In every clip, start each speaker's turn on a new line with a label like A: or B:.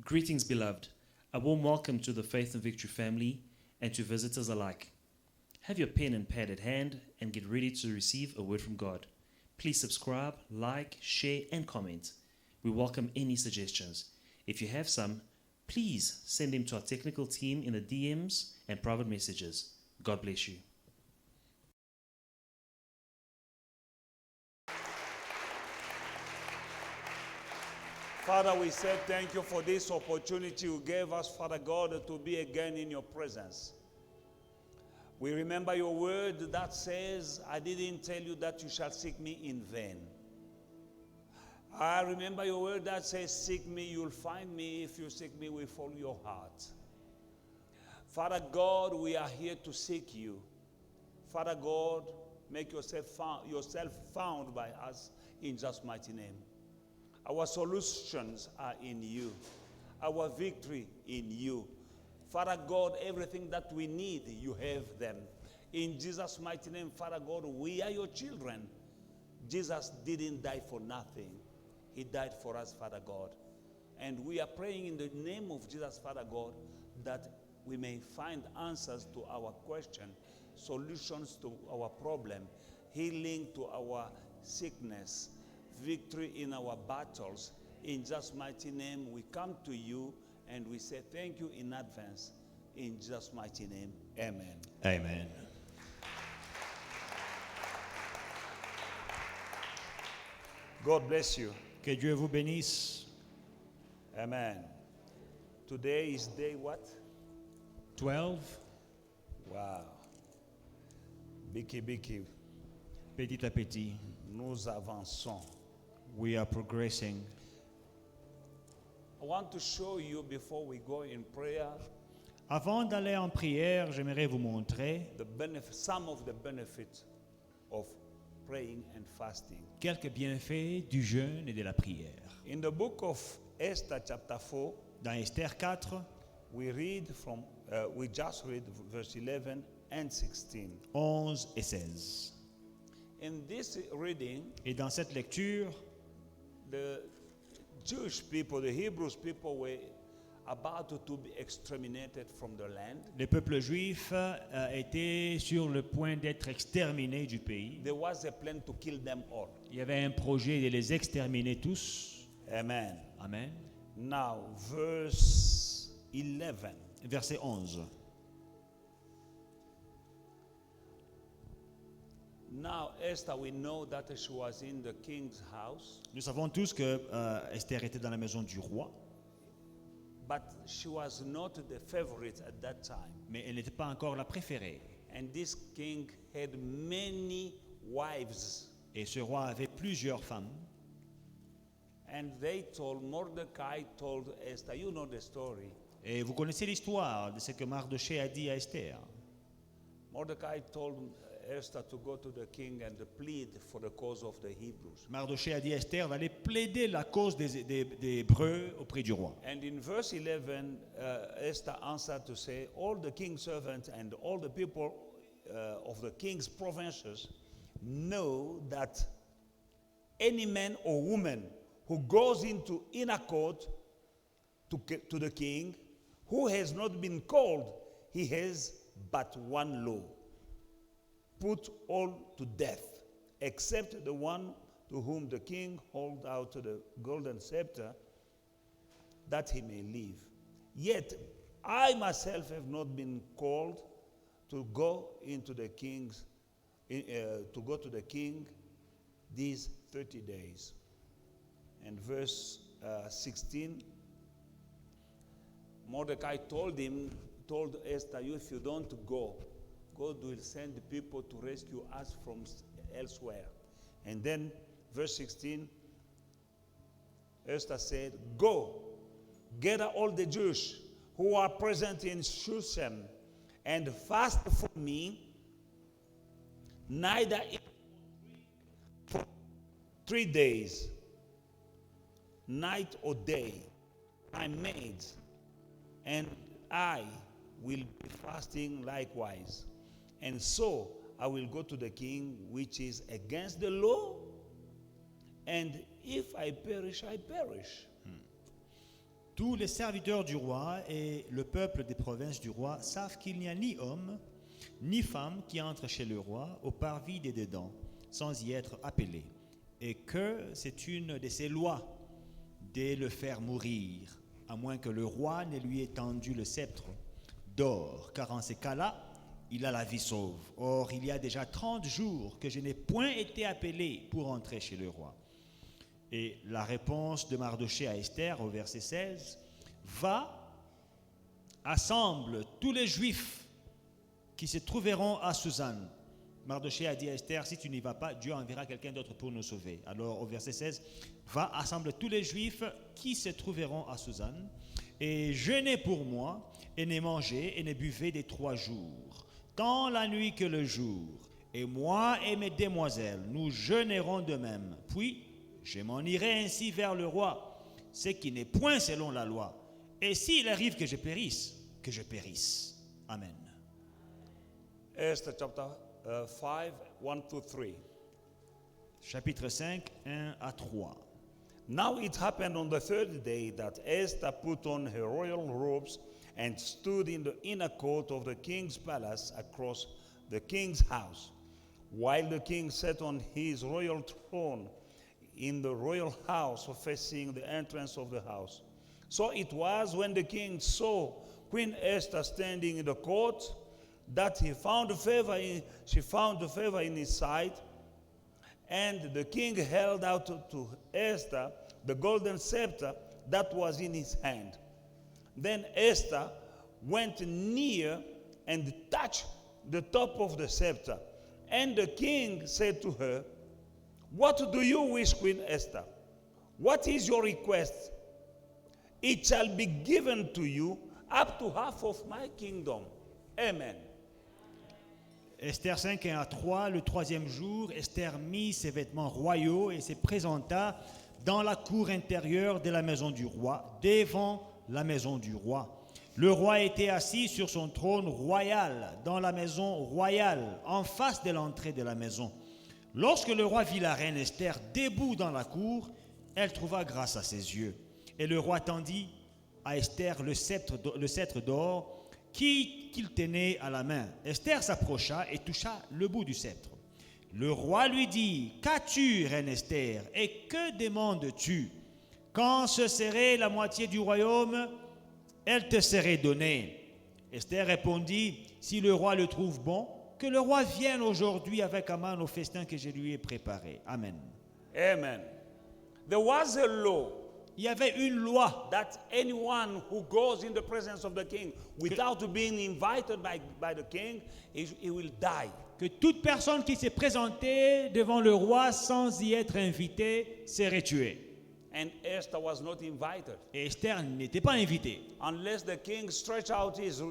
A: Greetings, beloved. A warm welcome to the Faith and Victory family and to visitors alike. Have your pen and pad at hand and get ready to receive a word from God. Please subscribe, like, share, and comment. We welcome any suggestions. If you have some, please send them to our technical team in the DMs and private messages. God bless you.
B: Father, we say thank you for this opportunity you gave us, Father God, to be again in your presence. We remember your word that says, I didn't tell you that you shall seek me in vain. I remember your word that says, seek me, you'll find me. If you seek me with all your heart. Father God, we are here to seek you. Father God, make yourself found by us in Jesus' mighty name. Our solutions are in you. Our victory in you. Father God, everything that we need, you have them. In Jesus' mighty name, Father God, we are your children. Jesus didn't die for nothing. He died for us, Father God. And we are praying in the name of Jesus, Father God, that we may find answers to our question, solutions to our problem, healing to our sickness, victory in our battles. In Jesus' mighty name, we come to you and we say thank you in advance. In Jesus' mighty name, amen.
C: Amen.
B: God bless you.
C: Que Dieu vous bénisse.
B: Amen. Today is day what?
C: 12.
B: Wow. Biki.
C: Petit à petit,
B: Nous avançons.
C: we are progressing.
B: I want to show you before we go in prayer
C: Avant d'aller en prière, j'aimerais vous montrer
B: some of the benefits of praying and fasting.
C: quelques bienfaits du jeûne et de la prière.
B: In the book of Esther chapter 4,
C: Dans Esther 4,
B: we just read verse 11 and 16.
C: 11 et 16.
B: In this reading,
C: Et dans cette lecture,
B: the Jewish people, the Hebrews people were about to be exterminated from the land.
C: le peuple juif était sur le point d'être exterminé du pays.
B: There was a plan to kill them all.
C: Il y avait un projet de les exterminer tous.
B: Amen.
C: Amen.
B: Now, verse 11.
C: Verset 11.
B: Now, Esther, we know that she was in the king's house,
C: Nous savons tous que Esther était dans la maison du roi,
B: but she was not the favorite at that time.
C: mais elle n'était pas encore la préférée.
B: And this king had many wives.
C: Et ce roi avait plusieurs femmes.
B: And Mordecai told Esther, you know the story.
C: Et vous connaissez l'histoire de ce que Mardochée a dit à Esther.
B: Mordecai told Esther to go to the king and plead for the cause of the Hebrews.
C: Mardochée a dit à Esther d'aller plaider la cause des Hébreux auprès du roi.
B: And in verse 11, Esther answered to say, all the king's servants and all the people of the king's provinces know that any man or woman who goes into inner court to the king, who has not been called, he has but one law: put all to death, except the one to whom the king hold out the golden scepter, that he may live. Yet I myself have not been called to go into the king's to go to the king these 30 days. And verse 16, Mordecai told Esther, if you don't go, God will send people to rescue us from elsewhere. And then verse 16, Esther said, go, gather all the Jews who are present in Shushan and fast for me, neither for 3 days, night or day, my maids and I will be fasting likewise. And so I will go to the king, which is against the law, and if I perish, I perish.
C: Tous les serviteurs du roi et le peuple des provinces du roi savent qu'il n'y a ni homme ni femme qui entre chez le roi au parvis des dedans sans y être appelé, et que c'est une de ses lois de le faire mourir, à moins que le roi ne lui ait tendu le sceptre d'or, car en ces cas-là, il a la vie sauve. Or, il y a déjà 30 jours que je n'ai point été appelé pour entrer chez le roi. Et la réponse de Mardochée à Esther au verset 16, va, assemble tous les Juifs qui se trouveront à Suzanne. Mardochée a dit à Esther, si tu n'y vas pas, Dieu enverra quelqu'un d'autre pour nous sauver. Alors au verset 16, va, assemble tous les Juifs qui se trouveront à Suzanne, et jeûnez pour moi, et ne mangez et ne buvez des 3 jours, tant la nuit que le jour. Et moi et mes demoiselles, nous jeûnerons de même. Puis je m'en irai ainsi vers le roi, ce qui n'est point selon la loi. Et s'il arrive que je périsse, que je périsse. Amen.
B: Esther chapter 5, 1-3.
C: Chapitre 5, 1 à 3.
B: Now it happened on the third day that Esther put on her royal robes and stood in the inner court of the king's palace across the king's house, while the king sat on his royal throne in the royal house facing the entrance of the house. So it was when the king saw Queen Esther standing in the court that she found favor in his sight. And the king held out to Esther the golden scepter that was in his hand. Then Esther went near and touched the top of the scepter. And the king said to her, "What do you wish, Queen Esther? What is your request? It shall be given to you up to half of my kingdom." Amen.
C: Esther 5, 1 à 3, le 3e jour, Esther mit ses vêtements royaux et se présenta dans la cour intérieure de la maison du roi, devant la maison du roi. Le roi était assis sur son trône royal, dans la maison royale, en face de l'entrée de la maison. Lorsque le roi vit la reine Esther debout dans la cour, elle trouva grâce à ses yeux. Et le roi tendit à Esther le sceptre d'or qu'il tenait à la main. Esther s'approcha et toucha le bout du sceptre. Le roi lui dit, « Qu'as-tu, reine Esther, et que demandes-tu? Quand ce serait la moitié du royaume, elle te serait donnée. » Esther répondit, « Si le roi le trouve bon, que le roi vienne aujourd'hui avec Aman au festin que je lui ai préparé. » Amen.
B: Amen. There was a law
C: Il y avait une loi
B: that anyone who goes in the presence of the king without being invited by the king, he will die.
C: que toute personne qui s'est présentée devant le roi sans y être invitée serait tuée.
B: And Esther was not invited.
C: Et Esther n'était pas invitée.
B: Unless the king stretch out his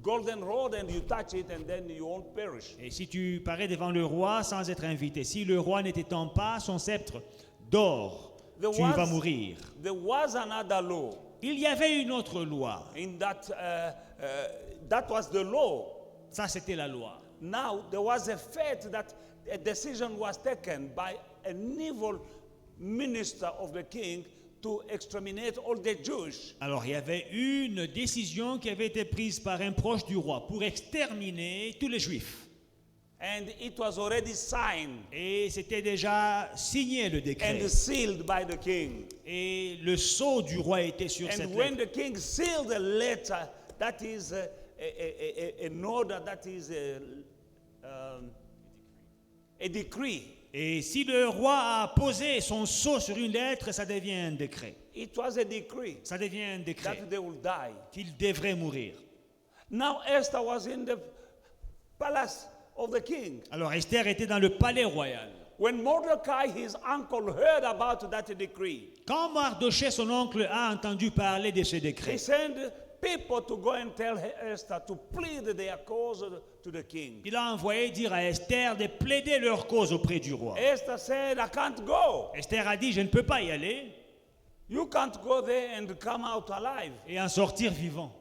B: golden rod and you touch it and then you won't perish.
C: Et si tu parais devant le roi sans être invité, si le roi n'étend pas son sceptre d'or, tu vas mourir.
B: There was another law.
C: Il y avait une autre loi.
B: In that was the law.
C: Ça, c'était la loi.
B: Now there was a fate that a decision was taken by an evil minister of the king to exterminate all the Jews.
C: Alors, il y avait une décision qui avait été prise par un proche du roi pour exterminer tous les Juifs.
B: And it was already signed
C: Et c'était déjà signé le décret.
B: and sealed by the king.
C: Et le sceau du roi était sur
B: And
C: cette
B: when
C: lettre.
B: the king sealed the letter, that is an order, that is a decree.
C: Et si le roi a posé son sceau sur une lettre, ça devient un décret.
B: It was a decree
C: Ça devient un décret
B: that they will die.
C: qu'il devrait mourir.
B: Now Esther was in the palace of the king.
C: Alors Esther était dans le palais royal.
B: When Mordecai, his uncle, heard about that decree,
C: Quand Mardochée, son oncle, a entendu parler de ce
B: he
C: décret,
B: sent people to go and tell Esther to plead their cause to the king.
C: il a envoyé dire à Esther de plaider leur cause auprès du roi.
B: Esther said, "I can't go.
C: Esther a dit, je ne peux pas y aller
B: You can't go there and come out alive."
C: et en sortir vivant.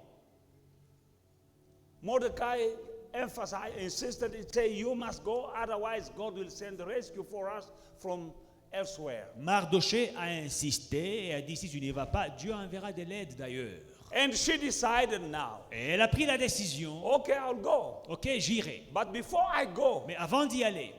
B: Mordecai emphasized, insisted, he said, "You must go, otherwise God will send rescue for us from elsewhere.
C: Mardoché a insisté et a dit, si tu n'y vas pas, Dieu enverra de l'aide d'ailleurs.
B: And she decided now,
C: Et elle a pris la décision,
B: okay, I'll go.
C: ok, j'irai.
B: But before I go,
C: Mais avant d'y aller,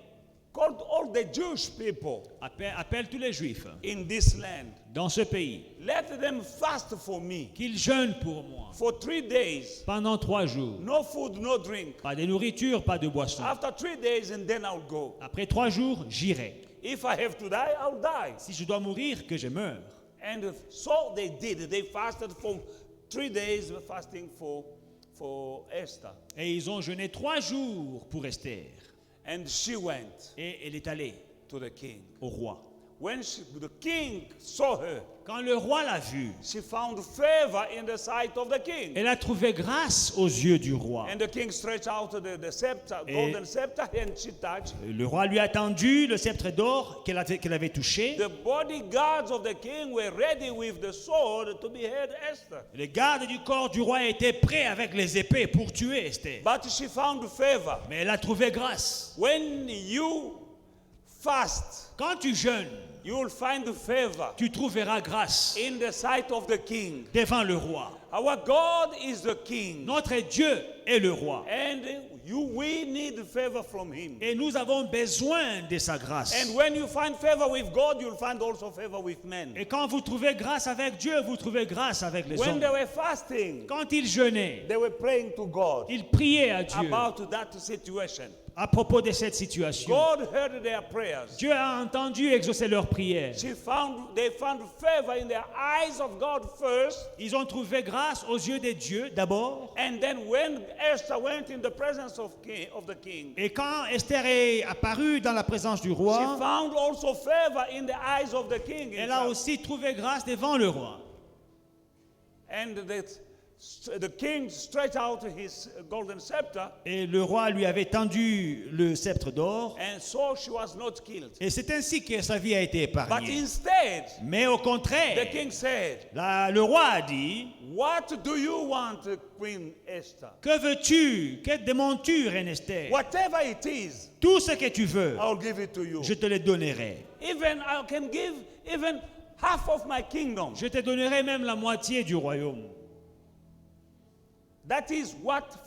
B: call all the Jewish people
C: appelle tous les Juifs
B: in this land.
C: dans ce pays,
B: Let them fast for me
C: qu'ils jeûnent pour moi
B: for 3 days.
C: pendant 3 jours.
B: No food, no drink.
C: Pas de nourriture, pas de boisson.
B: After 3 days, and then I'll go.
C: Après 3 jours, j'irai.
B: If I have to die, I'll die.
C: Si je dois mourir, que je meure.
B: And so they did. They fasted for 3 days, fasting for Esther.
C: Et ils ont jeûné 3 jours pour Esther.
B: And she went
C: Et elle est allée
B: to the king.
C: au roi.
B: When the king saw her,
C: Quand le roi l'a vue,
B: she found favor in the sight of the king.
C: elle a trouvé grâce aux yeux du roi.
B: And the king stretched out the scepter,
C: Et-
B: golden scepter, and she touched.
C: Le roi lui a tendu le sceptre d'or qu'elle avait touché.
B: The bodyguards of the king were ready with the sword to behead Esther.
C: Les gardes du corps du roi étaient prêts avec les épées pour tuer Esther.
B: But she found favor.
C: Mais elle a trouvé grâce.
B: When you fast,
C: Quand tu jeûnes,
B: you will find favor
C: tu trouveras grâce
B: in the sight of the king.
C: devant le roi.
B: Our God is the king.
C: Notre Dieu est le roi.
B: And we need favor from him.
C: Et nous avons besoin de sa grâce.
B: And when you find favor with God, you'll find also favor with men.
C: Et quand vous trouvez grâce avec Dieu, vous trouvez grâce avec les
B: When
C: hommes.
B: they were fasting,
C: Quand ils jeûnaient,
B: they were praying to God
C: ils priaient à Dieu
B: about that situation.
C: à propos de cette situation.
B: God heard their prayers.
C: Dieu a entendu exaucer leurs prières.
B: They found favor in the eyes of God first.
C: Ils ont trouvé grâce aux yeux de Dieu d'abord.
B: And then when Esther went in the presence of the king,
C: Et quand Esther est apparue dans la présence du
B: she
C: roi,
B: found also favor in the eyes of the king.
C: elle a aussi trouvé grâce devant le roi.
B: And the king stretched out his golden scepter,
C: Et le roi lui avait tendu le sceptre d'or.
B: and so she was not killed.
C: Et c'est ainsi que sa vie a été
B: But
C: épargnée.
B: instead,
C: Mais au
B: the
C: contraire,
B: king said,
C: le roi a dit,
B: what do you want, Queen Esther?
C: que veux-tu? Que demandes-tu, reine Esther?
B: Whatever it is,
C: Tout ce que tu veux,
B: I'll give it to you.
C: je te le donnerai.
B: Even I can give even half of my kingdom.
C: Je te donnerai même la moitié du royaume.
B: That is what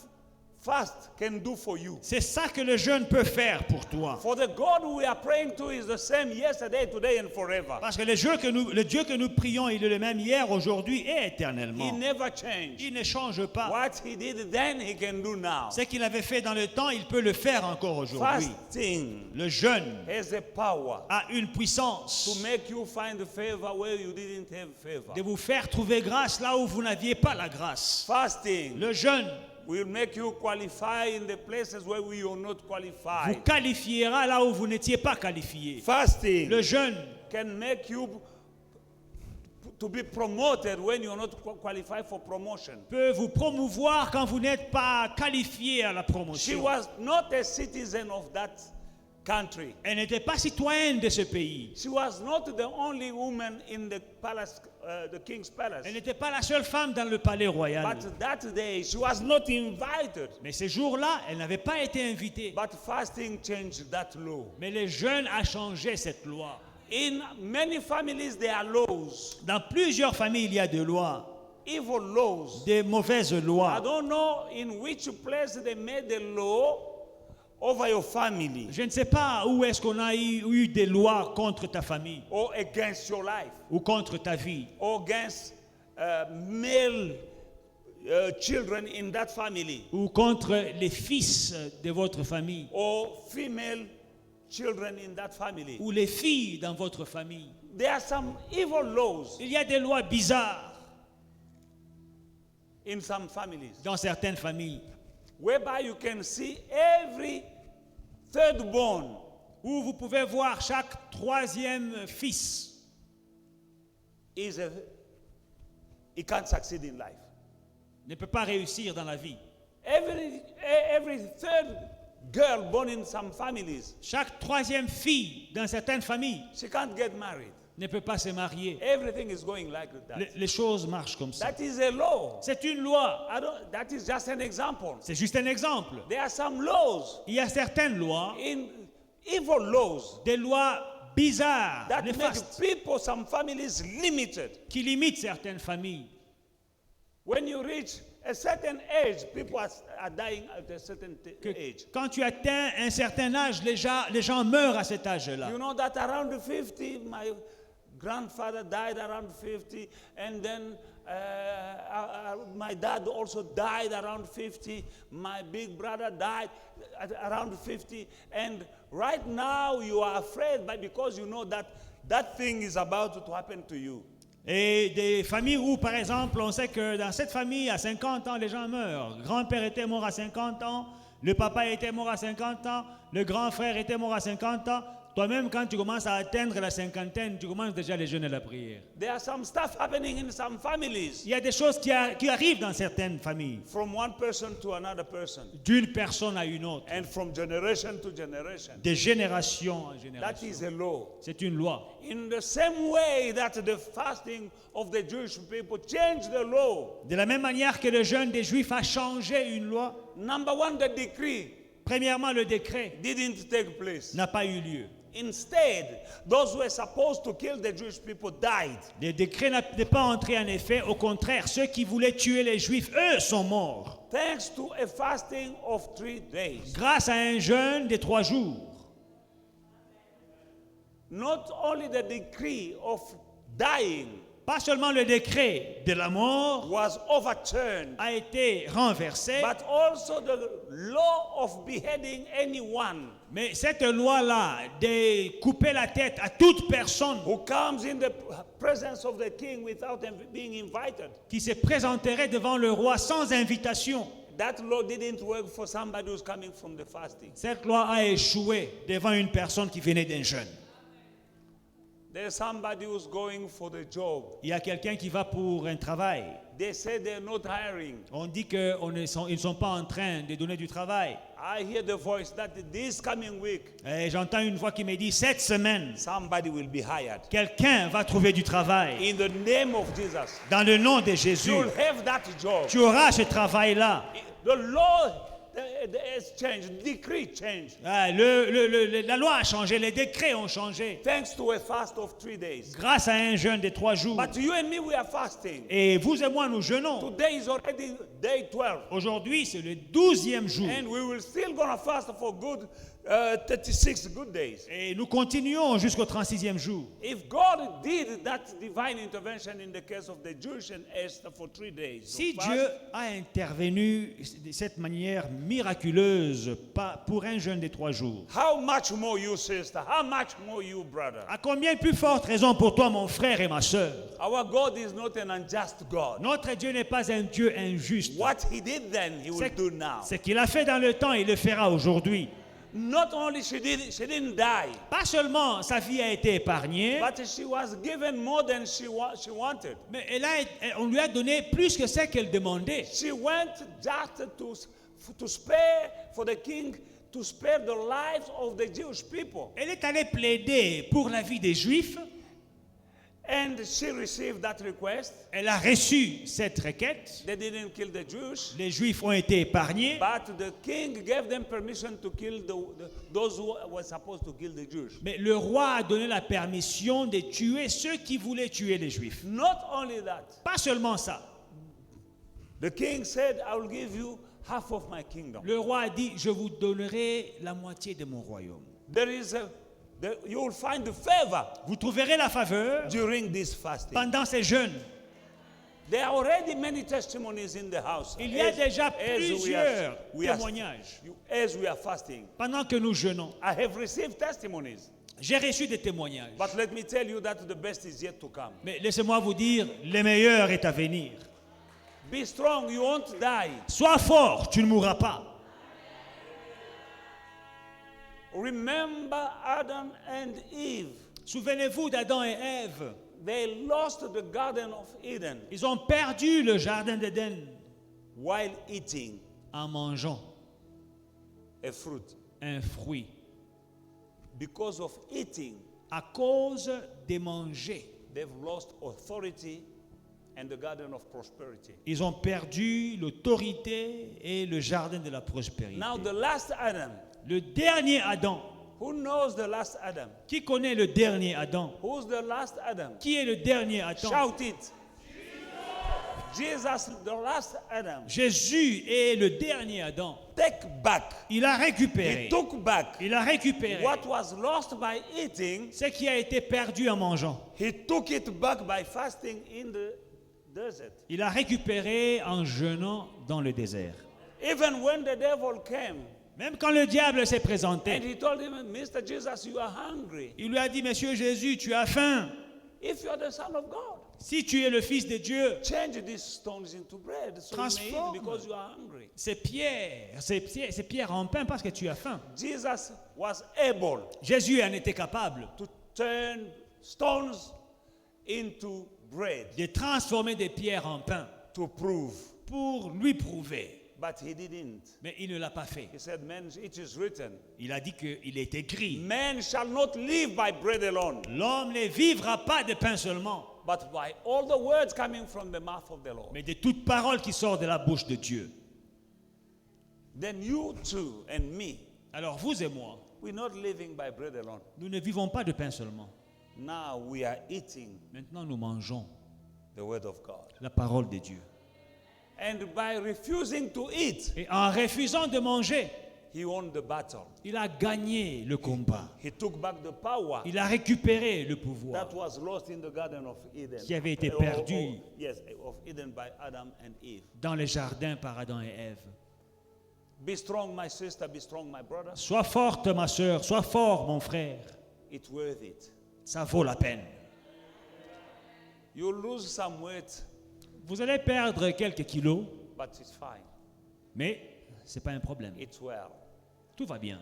B: fast can do for you.
C: C'est ça que le jeûne peut faire pour toi.
B: For the God we are praying to is the same yesterday, today, and forever.
C: Parce que le Dieu que nous prions, il est le même hier, aujourd'hui et
B: He
C: éternellement.
B: never changed.
C: Il ne change pas.
B: What he did then, he can do now.
C: Ce qu'il avait fait dans le temps, il peut le faire encore aujourd'hui.
B: Fasting
C: Le jeûne
B: has the power
C: a une puissance
B: to make you find favor where you didn't have favor.
C: de vous faire trouver grâce là où vous n'aviez pas la grâce.
B: Fasting
C: Le jeûne
B: will make you qualify in the places where we are not
C: vous
B: qualified.
C: qualifiera là où vous n'étiez pas qualifié.
B: Fasting
C: Le jeûne
B: can make you to be promoted when you are not qualified for promotion.
C: peut vous promouvoir quand vous n'êtes pas qualifié à la
B: She
C: promotion.
B: was not a citizen of that country.
C: Elle n'était pas citoyenne de ce pays.
B: She was not the only woman in the palace, the king's palace.
C: Elle n'était pas la seule femme dans le palais royal.
B: But that day she was not invited.
C: Mais ces jours-là, elle n'avait pas été invitée.
B: But fasting changed that law.
C: Mais le jeûne a changé cette loi.
B: In many families there are laws,
C: Dans plusieurs familles, il y a des lois,
B: evil laws.
C: des mauvaises
B: I
C: lois.
B: don't know in which place they made the law over your family
C: Je ne sais pas où est-ce qu'on a eu des lois contre ta famille
B: or against your life
C: ou contre ta vie
B: or against male children in that family
C: ou contre les fils de votre famille
B: or female children in that family.
C: ou les filles dans votre famille.
B: There are some evil laws
C: Il y a des lois bizarres
B: in some families
C: dans certaines familles
B: whereby you can see every third born
C: où vous pouvez voir chaque troisième fils
B: he can't succeed in life.
C: ne peut pas réussir dans la vie.
B: Every third girl born in some families,
C: Chaque troisième fille dans certaines familles
B: she can't get married.
C: ne peut pas se marier.
B: Everything is going like that.
C: Les choses marchent comme ça.
B: That is a law.
C: C'est une loi.
B: That is just an example.
C: C'est juste un exemple.
B: There are some laws,
C: Il y a certaines lois,
B: in evil laws,
C: des lois bizarre,
B: that
C: néfaste,
B: make people, some families, limited.
C: qui limite certaines familles.
B: When you reach a certain age, people are dying at a certain
C: Que
B: age.
C: quand tu atteins un certain âge, les gens meurent à cet âge-là.
B: You know that around 50, my grandfather died around 50, and then my dad also died around 50. My big brother died at around 50. And right now you are afraid, but because you know that that thing is about to happen to you.
C: Et des familles où, par exemple, on sait que dans cette famille, à 50 ans, les gens meurent. Le grand-père était mort à 50 ans, le papa était mort à 50 ans, le grand frère était mort à 50 ans. Toi-même, quand tu commences à atteindre la cinquantaine, tu commences déjà les jeûnes et la prière.
B: There are some stuff happening in some families.
C: Il y a des choses qui arrivent dans certaines familles,
B: From one person to another person.
C: d'une personne à une autre,
B: And from generation to generation.
C: de génération en
B: That
C: génération.
B: is a law.
C: C'est une loi.
B: In the same way that the fasting of the Jewish people changed the law.
C: De la même manière que le jeûne des Juifs a changé une loi,
B: Number one, the decree
C: premièrement, le décret
B: didn't take place.
C: n'a pas eu lieu.
B: Instead, those who were supposed to kill the Jewish people died.
C: Le décret n'est pas entré en effet. Au contraire, ceux qui voulaient tuer les Juifs, eux, sont morts.
B: Thanks to a fasting of 3 days.
C: Grâce à un jeûne de 3 jours.
B: Not only the decree of dying
C: Pas seulement le décret de la mort
B: was overturned,
C: a été renversé,
B: but also the law of beheading anyone
C: mais cette loi-là de couper la tête à toute personne
B: who comes in the presence of the king without being invited.
C: qui se présenterait devant le roi sans invitation,
B: That law didn't work for somebody who's coming from the fasting.
C: cette loi a échoué devant une personne qui venait d'un jeûne.
B: There's somebody who's going for the job.
C: Il y a quelqu'un qui va pour un travail.
B: They say they're not hiring.
C: On dit qu'ils ne sont pas en train de donner du travail.
B: I hear the voice that this coming week,
C: Et j'entends une voix qui me dit, cette semaine,
B: somebody will be hired.
C: quelqu'un va trouver du travail.
B: In the name of Jesus.
C: Dans le nom de Jésus,
B: You'll have that job.
C: tu auras ce travail-là.
B: The law has changed. Decree changed.
C: Ah, la loi a changé, les décrets ont changé.
B: Thanks to a fast of 3 days.
C: Grâce à un jeûne de 3 jours.
B: But you and me, we are fasting.
C: Et vous et moi, nous jeûnons.
B: Today is already day 12.
C: Aujourd'hui, c'est le 12e jour.
B: And we will still gonna fast for good 36 good days.
C: Et nous continuons jusqu'au 36e jour.
B: If God did that divine intervention in the case of the Jewish and Esther for 3 days,
C: Si
B: of fast,
C: Dieu a intervenu de cette manière miraculeuse pour un jeûne de 3 jours,
B: how much more you, sister? How much more you, brother?
C: à combien plus forte raison pour toi, mon frère et ma sœur?
B: Our God is not an unjust God.
C: Notre Dieu n'est pas un Dieu injuste.
B: What He did then, He will do now.
C: Ce qu'il a fait dans le temps, il le fera aujourd'hui.
B: Not only she didn't die,
C: Pas seulement sa vie a été épargnée,
B: but she was given more than she wanted.
C: mais on lui a donné plus que ce qu'elle demandait.
B: She went just to spare for the king, to spare the lives of the Jewish people.
C: Elle est allée plaider pour la vie des Juifs.
B: And she received that request.
C: Elle a reçu cette requête.
B: They didn't kill the Jews,
C: Les Juifs ont été épargnés.
B: but the king gave them permission to kill those who were supposed to kill the Jews.
C: Mais le roi a donné la permission de tuer ceux qui voulaient tuer les Juifs.
B: Not only that,
C: Pas seulement ça.
B: the king said, I will give you half of my kingdom.
C: Le roi a dit, je vous donnerai la moitié de mon royaume.
B: You will find the favor
C: Vous trouverez la faveur
B: during this fasting.
C: pendant ces jeûnes.
B: There are already many testimonies in the house.
C: Il y a déjà
B: as
C: plusieurs
B: we are-
C: témoignages
B: as we are fasting.
C: pendant que nous jeûnons.
B: I have received testimonies.
C: J'ai reçu des témoignages.
B: But let me tell you that the best is yet to come.
C: Mais laissez-moi vous dire, le meilleur est à venir.
B: Be strong, you won't die.
C: Sois fort, tu ne mourras pas.
B: Remember Adam and Eve.
C: Souvenez-vous d'Adam et Ève.
B: They lost the Garden of Eden
C: Ils ont perdu le jardin d'Éden
B: while eating
C: en mangeant
B: a fruit.
C: un fruit.
B: Because of eating,
C: À cause de manger,
B: they've lost authority and the Garden of Prosperity.
C: ils ont perdu l'autorité et le jardin de la prospérité.
B: Now the last Adam,
C: Le dernier Adam,
B: Who knows the last Adam?
C: Qui connaît le dernier Adam?
B: Who's the last Adam?
C: Qui est le dernier Adam?
B: Shout it. Jesus, the last Adam.
C: Jésus est le dernier Adam.
B: Take back.
C: Il a
B: He
C: récupéré.
B: took back
C: Il a récupéré
B: what was lost by eating.
C: ce qui a été perdu en mangeant.
B: He took it back by fasting in the desert.
C: Il a récupéré en jeûnant dans le désert.
B: Even when the devil came
C: Même quand le diable s'est
B: and
C: présenté,
B: he told him, Mr. Jesus, you are hungry.
C: il lui a dit, Monsieur Jésus, tu as faim.
B: If you are the Son of God,
C: Si tu es le Fils de Dieu,
B: change these stones into bread so you may eat
C: Transforme.
B: because you are hungry.
C: ces pierres en pain parce que tu as faim.
B: Jesus was able
C: Jésus en était capable
B: to turn stones into bread
C: de transformer des pierres en pain
B: to prove.
C: pour lui prouver.
B: But he didn't.
C: Mais il ne l'a pas fait.
B: He said, man, it is written,
C: Il a dit qu'il est écrit,
B: man shall not live by bread alone,
C: l'homme ne vivra pas de pain seulement,
B: but by all the words coming from the mouth of the Lord.
C: mais de toute parole qui sort de la bouche de Dieu.
B: Then you too and me,
C: Alors vous et moi,
B: we're not living by bread alone.
C: nous ne vivons pas de pain seulement.
B: Now we are eating
C: Maintenant nous mangeons
B: the word of God.
C: la parole de Dieu.
B: And by refusing to eat,
C: Et en refusant de manger,
B: he won the battle.
C: il a gagné le combat.
B: He took back the power
C: Il a récupéré le pouvoir
B: that was lost in the Garden of Eden.
C: qui avait été
B: Or-
C: perdu.
B: yes, of Eden by Adam and Eve.
C: dans les jardins par Adam et Ève.
B: Be strong, my sister. Be strong, my brother.
C: Sois forte, ma sœur, sois fort, mon frère.
B: It's worth it.
C: Ça vaut la peine.
B: You lose some weight,
C: Vous allez perdre quelques kilos,
B: but it's fine.
C: mais ce n'est pas un problème.
B: It's well.
C: Tout va bien.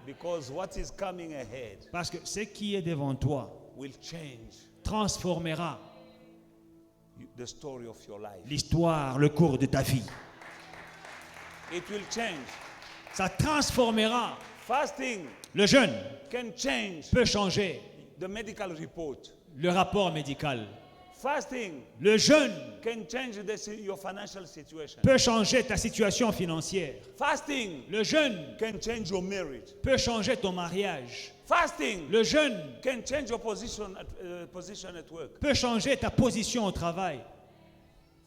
B: Because what is coming ahead
C: Parce que ce qui est devant toi
B: will change
C: transformera
B: the story of your life.
C: l'histoire, le cours de ta vie.
B: It will change.
C: Ça transformera.
B: Fasting
C: Le jeûne
B: can change
C: peut changer
B: the medical report.
C: le rapport médical.
B: Fasting
C: Le jeûne
B: can change your financial situation.
C: peut changer ta situation financière.
B: Fasting
C: Le jeûne
B: can change your marriage.
C: peut changer ton mariage.
B: Fasting
C: Le jeûne
B: can change your position at work.
C: peut changer ta position au travail.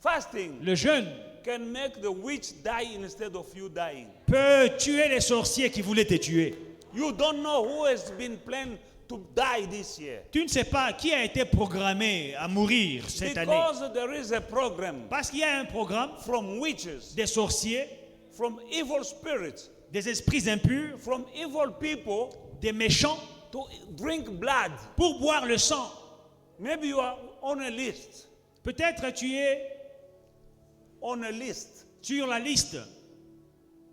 B: Fasting
C: Le jeûne
B: can make the witch die instead of you dying.
C: peut tuer les sorciers qui voulaient te tuer.
B: You don't know who has been planned to die this year.
C: Tu ne sais pas qui a été programmé à mourir cette année.
B: Because there is a program
C: Parce qu'il y a un programme
B: from witches,
C: des sorciers,
B: from evil spirits,
C: des esprits impurs,
B: from evil people
C: des méchants
B: to drink blood.
C: pour boire le sang.
B: Maybe you are on a list.
C: Peut-être tu es
B: On a list.
C: sur la liste,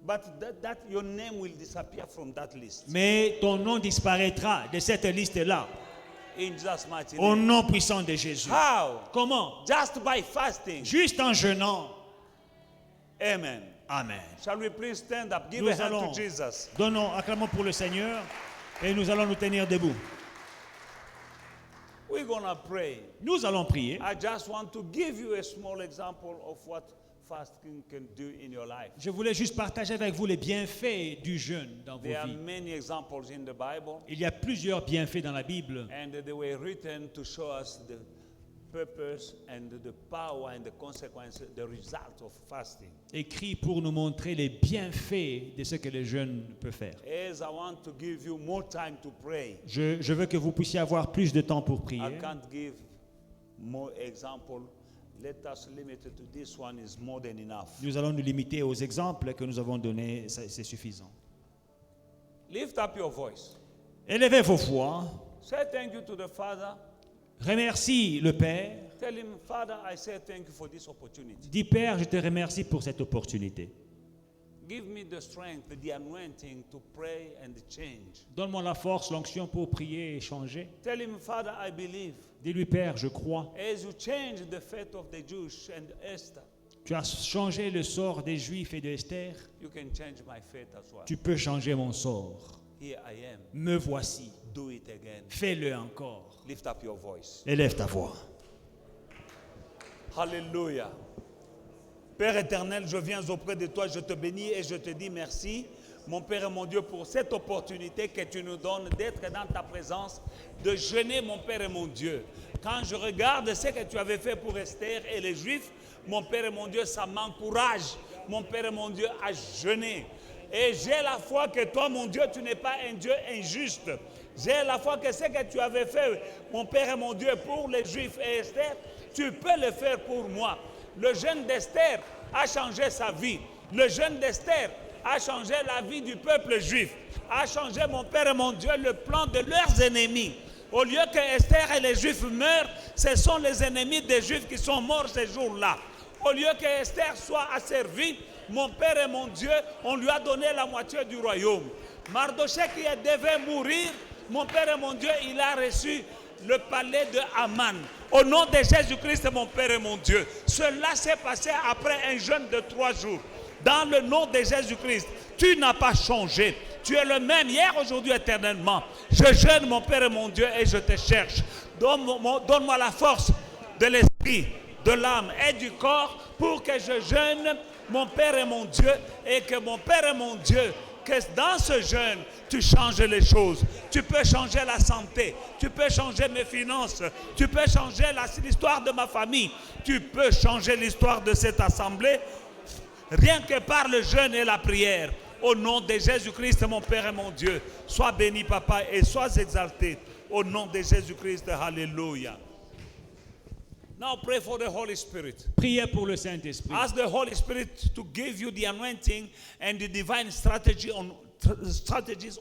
B: But that your name will disappear from that list.
C: mais ton nom disparaîtra de cette liste-là.
B: In Jesus' mighty
C: Au
B: name.
C: nom puissant de Jésus.
B: How?
C: Comment?
B: Just by fasting.
C: Juste en jeûnant.
B: Amen.
C: Amen.
B: Shall we please stand up? Give
C: Nous
B: a hand
C: allons,
B: to Jesus.
C: donnons, acclamons pour le Seigneur et nous allons nous tenir debout.
B: We're going to pray.
C: Nous allons prier.
B: I just want to give you a small example of what fasting can do in your life.
C: Je voulais juste partager avec vous les bienfaits du jeûne dans vos
B: There are
C: vies.
B: many examples in the Bible,
C: Il y a plusieurs bienfaits dans la Bible
B: and they were written to show us the purpose and the power and the consequence, the result of fasting.
C: écrits pour nous montrer les bienfaits de ce que le jeûne peut faire.
B: As I want to give you more time to pray,
C: Je veux que vous puissiez avoir plus de temps pour
B: I
C: prier.
B: can't give more example. Let us limit it to this one is more than enough.
C: Nous allons nous limiter aux exemples que nous avons donnés, c'est suffisant.
B: Lift up your voice.
C: Élevez vos voix,
B: Say thank you to the Father.
C: remercie le Père.
B: Tell him, Father, I say thank you for this opportunity.
C: Dis Père, je te remercie pour cette opportunité.
B: Give me the strength, the anointing to pray and change.
C: Donne-moi la force, l'onction pour prier et changer.
B: Tell him, Father, I believe.
C: Dis-lui Père, je crois.
B: As you change the fate of the Jews and Esther,
C: Tu as changé le sort des Juifs et de Esther.
B: you can change my fate as well.
C: Tu peux changer mon sort.
B: Here I am.
C: Me voici.
B: Do it again.
C: Fais-le encore.
B: Lift up your voice.
C: Élève ta voix.
B: Alléluia. Père éternel, je viens auprès de toi, je te bénis et je te dis merci mon Père et mon Dieu, pour cette opportunité que tu nous donnes d'être dans ta présence, de jeûner, mon Père et mon Dieu. Quand je regarde ce que tu avais fait pour Esther et les Juifs, mon Père et mon Dieu, ça m'encourage, mon Père et mon Dieu, à jeûner. Et j'ai la foi que toi, mon Dieu, tu n'es pas un Dieu injuste. J'ai la foi que ce que tu avais fait, mon Père et mon Dieu, pour les Juifs et Esther, tu peux le faire pour moi. Le jeûne d'Esther a changé sa vie. Le jeûne d'Esther a changé la vie du peuple juif. A changé, mon Père et mon Dieu, le plan de leurs ennemis. Au lieu que Esther et les Juifs meurent, ce sont les ennemis des Juifs qui sont morts ces jours-là. Au lieu que Esther soit asservie, mon Père et mon Dieu, on lui a donné la moitié du royaume. Mardochée qui devait mourir, mon Père et mon Dieu, il a reçu le palais de Haman. Au nom de Jésus-Christ, mon Père et mon Dieu. Cela s'est passé après un jeûne de 3 jours. Dans le nom de Jésus-Christ, tu n'as pas changé. Tu es le même hier, aujourd'hui, éternellement. Je jeûne, mon Père et mon Dieu, et je te cherche. Donne-moi la force de l'esprit, de l'âme et du corps pour que je jeûne, mon Père et mon Dieu, et que mon Père et mon Dieu, que dans ce jeûne, tu changes les choses. Tu peux changer la santé, tu peux changer mes finances, tu peux changer l'histoire de ma famille, tu peux changer l'histoire de cette assemblée, rien que par le jeûne et la prière. Au nom de Jésus-Christ, mon Père et mon Dieu, sois béni, Papa, et sois exalté. Au nom de Jésus-Christ, Alléluia. Now pray for the Holy Spirit.
C: Priez pour le Saint-Esprit.
B: Ask the Holy Spirit to give you the anointing and the divine strategies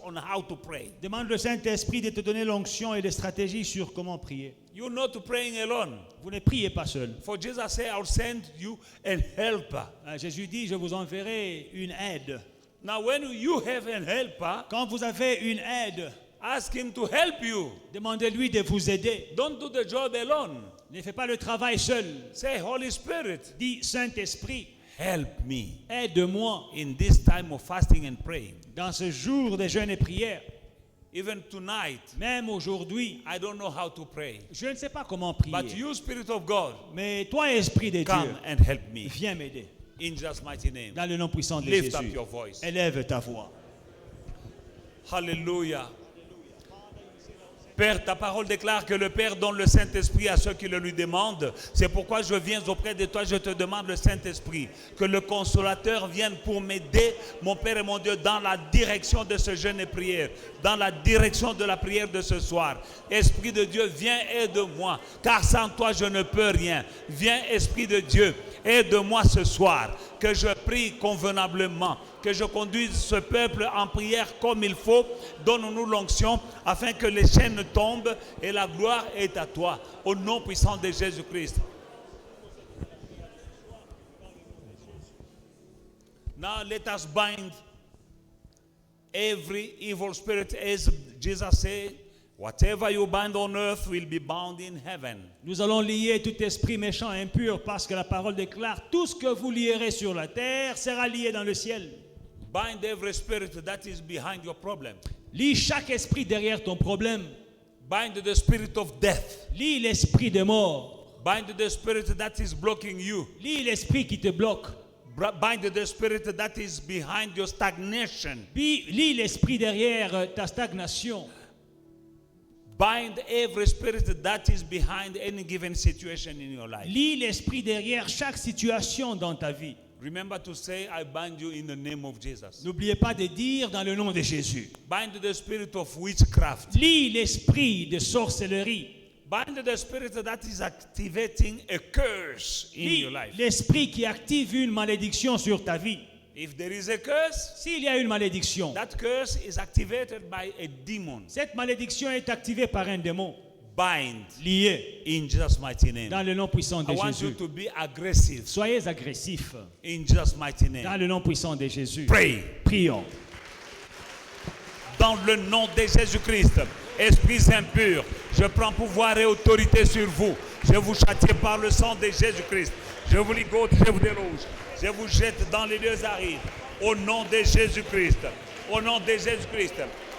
B: on how to pray.
C: Demande le Saint-Esprit de te donner l'onction et des stratégies sur comment prier.
B: You're not praying alone.
C: Vous ne priez pas seul.
B: For Jesus said, I'll send you a helper.
C: Jésus dit, je vous enverrai une aide.
B: Now when you have a helper,
C: Quand vous avez une aide,
B: ask him to help you.
C: demandez-lui de vous aider.
B: Don't do the job alone.
C: Ne fais pas le travail seul.
B: Say, Holy Spirit,
C: Dis, Saint-Esprit,
B: help me
C: aide-moi
B: in this time of fasting and praying.
C: dans ce jour de jeûne et prière.
B: Even tonight,
C: Même aujourd'hui,
B: I don't know how to pray.
C: je ne sais pas comment prier.
B: But you, Spirit of God,
C: Mais toi, Esprit de
B: come
C: Dieu,
B: and help me.
C: viens m'aider.
B: In Jesus' mighty name.
C: Dans le nom puissant de
B: Lift up
C: Jésus.
B: your voice.
C: Élève ta voix.
B: Hallelujah. Père, ta parole déclare que le Père donne le Saint-Esprit à ceux qui le lui demandent. C'est pourquoi je viens auprès de toi, je te demande le Saint-Esprit. Que le Consolateur vienne pour m'aider, mon Père et mon Dieu, dans la direction de ce jeûne et prière. Dans la direction de la prière de ce soir. Esprit de Dieu, viens, aide-moi. Car sans toi, je ne peux rien. Viens, Esprit de Dieu, aide-moi ce soir. Que je prie convenablement. Que je conduise ce peuple en prière comme il faut. Donne-nous l'onction afin que les chaînes tombent et la gloire est à toi. Au nom puissant de Jésus-Christ. Now let us bind every evil spirit, as Jesus said, whatever you bind on earth will be bound in heaven.
C: Nous allons lier tout esprit méchant et impur parce que la parole déclare tout ce que vous lierez sur la terre sera lié dans le ciel.
B: Bind every spirit that is behind your problem.
C: Lis chaque esprit derrière ton problème.
B: Bind the spirit of death.
C: Lis l'esprit de mort.
B: Bind the spirit that is blocking you.
C: Lis l'esprit qui te bloque.
B: Bind the spirit that is behind your stagnation.
C: Lis l'esprit derrière ta stagnation.
B: Bind every spirit that is behind any given situation in your life.
C: Lis l'esprit derrière chaque situation dans ta vie.
B: Remember to say, I bind you in the name of Jesus.
C: N'oubliez pas de dire dans le nom de Jésus.
B: Bind the spirit of witchcraft.
C: Lis l'esprit de sorcellerie.
B: Bind the spirit that is activating a curse in
C: Lis
B: your life.
C: l'esprit qui active une malédiction sur ta vie.
B: If there is a curse,
C: S'il y a une malédiction,
B: that curse is activated by a demon.
C: cette malédiction est activée par un démon.
B: Bind
C: Lié
B: in Jesus' mighty name.
C: dans le nom puissant de
B: I want you
C: Jésus.
B: to be aggressive
C: Soyez agressifs
B: in Jesus' mighty
C: dans
B: name.
C: le nom puissant de Jésus.
B: Pray.
C: Prions.
B: Dans le nom de Jésus-Christ, esprits impurs, je prends pouvoir et autorité sur vous. Je vous châtie par le sang de Jésus-Christ. Je vous ligote, je vous déloge. Je vous jette dans les lieux arides. Au nom de Jésus-Christ. Au nom de Jésus-Christ.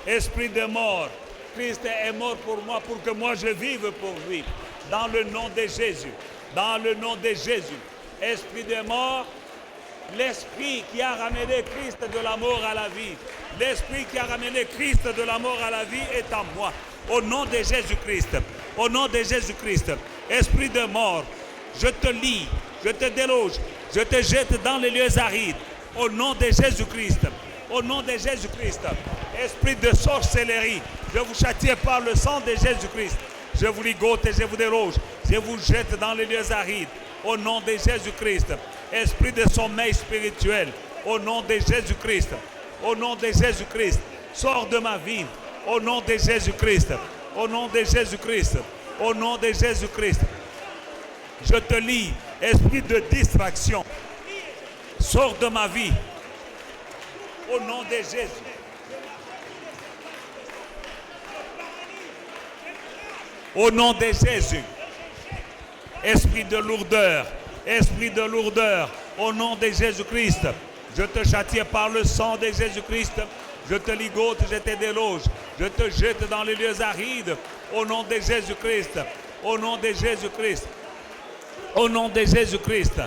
B: Esprit de mort. Christ est mort pour moi, pour que moi je vive pour lui. Dans le nom de Jésus. Dans le nom de Jésus. Esprit de mort, L'esprit qui a ramené Christ de la mort à la vie. L'esprit qui a ramené Christ de la mort à la vie est en moi. Au nom de Jésus-Christ. Au nom de Jésus-Christ. Esprit de mort, je te lie, je te déloge, je te jette dans les lieux arides. Au nom de Jésus-Christ. Au nom de Jésus-Christ. Esprit de sorcellerie, je vous châtie par le sang de Jésus-Christ. Je vous ligote et je vous déloge. Je vous jette dans les lieux arides. Au nom de Jésus-Christ. Esprit de sommeil spirituel. Au nom de Jésus-Christ. Au nom de Jésus-Christ. Sors de ma vie. Au nom de Jésus-Christ. Au nom de Jésus-Christ. Au nom de Jésus-Christ. Je te lie, esprit de distraction. Sors de ma vie. Au nom de Jésus. Au nom de Jésus. Esprit de lourdeur. Esprit de lourdeur. Au nom de Jésus-Christ. Je te châtie par le sang de Jésus-Christ. Je te ligote, je te déloge. Je te jette dans les lieux arides. Au nom de Jésus-Christ. Au nom de Jésus-Christ. Au nom de Jésus-Christ.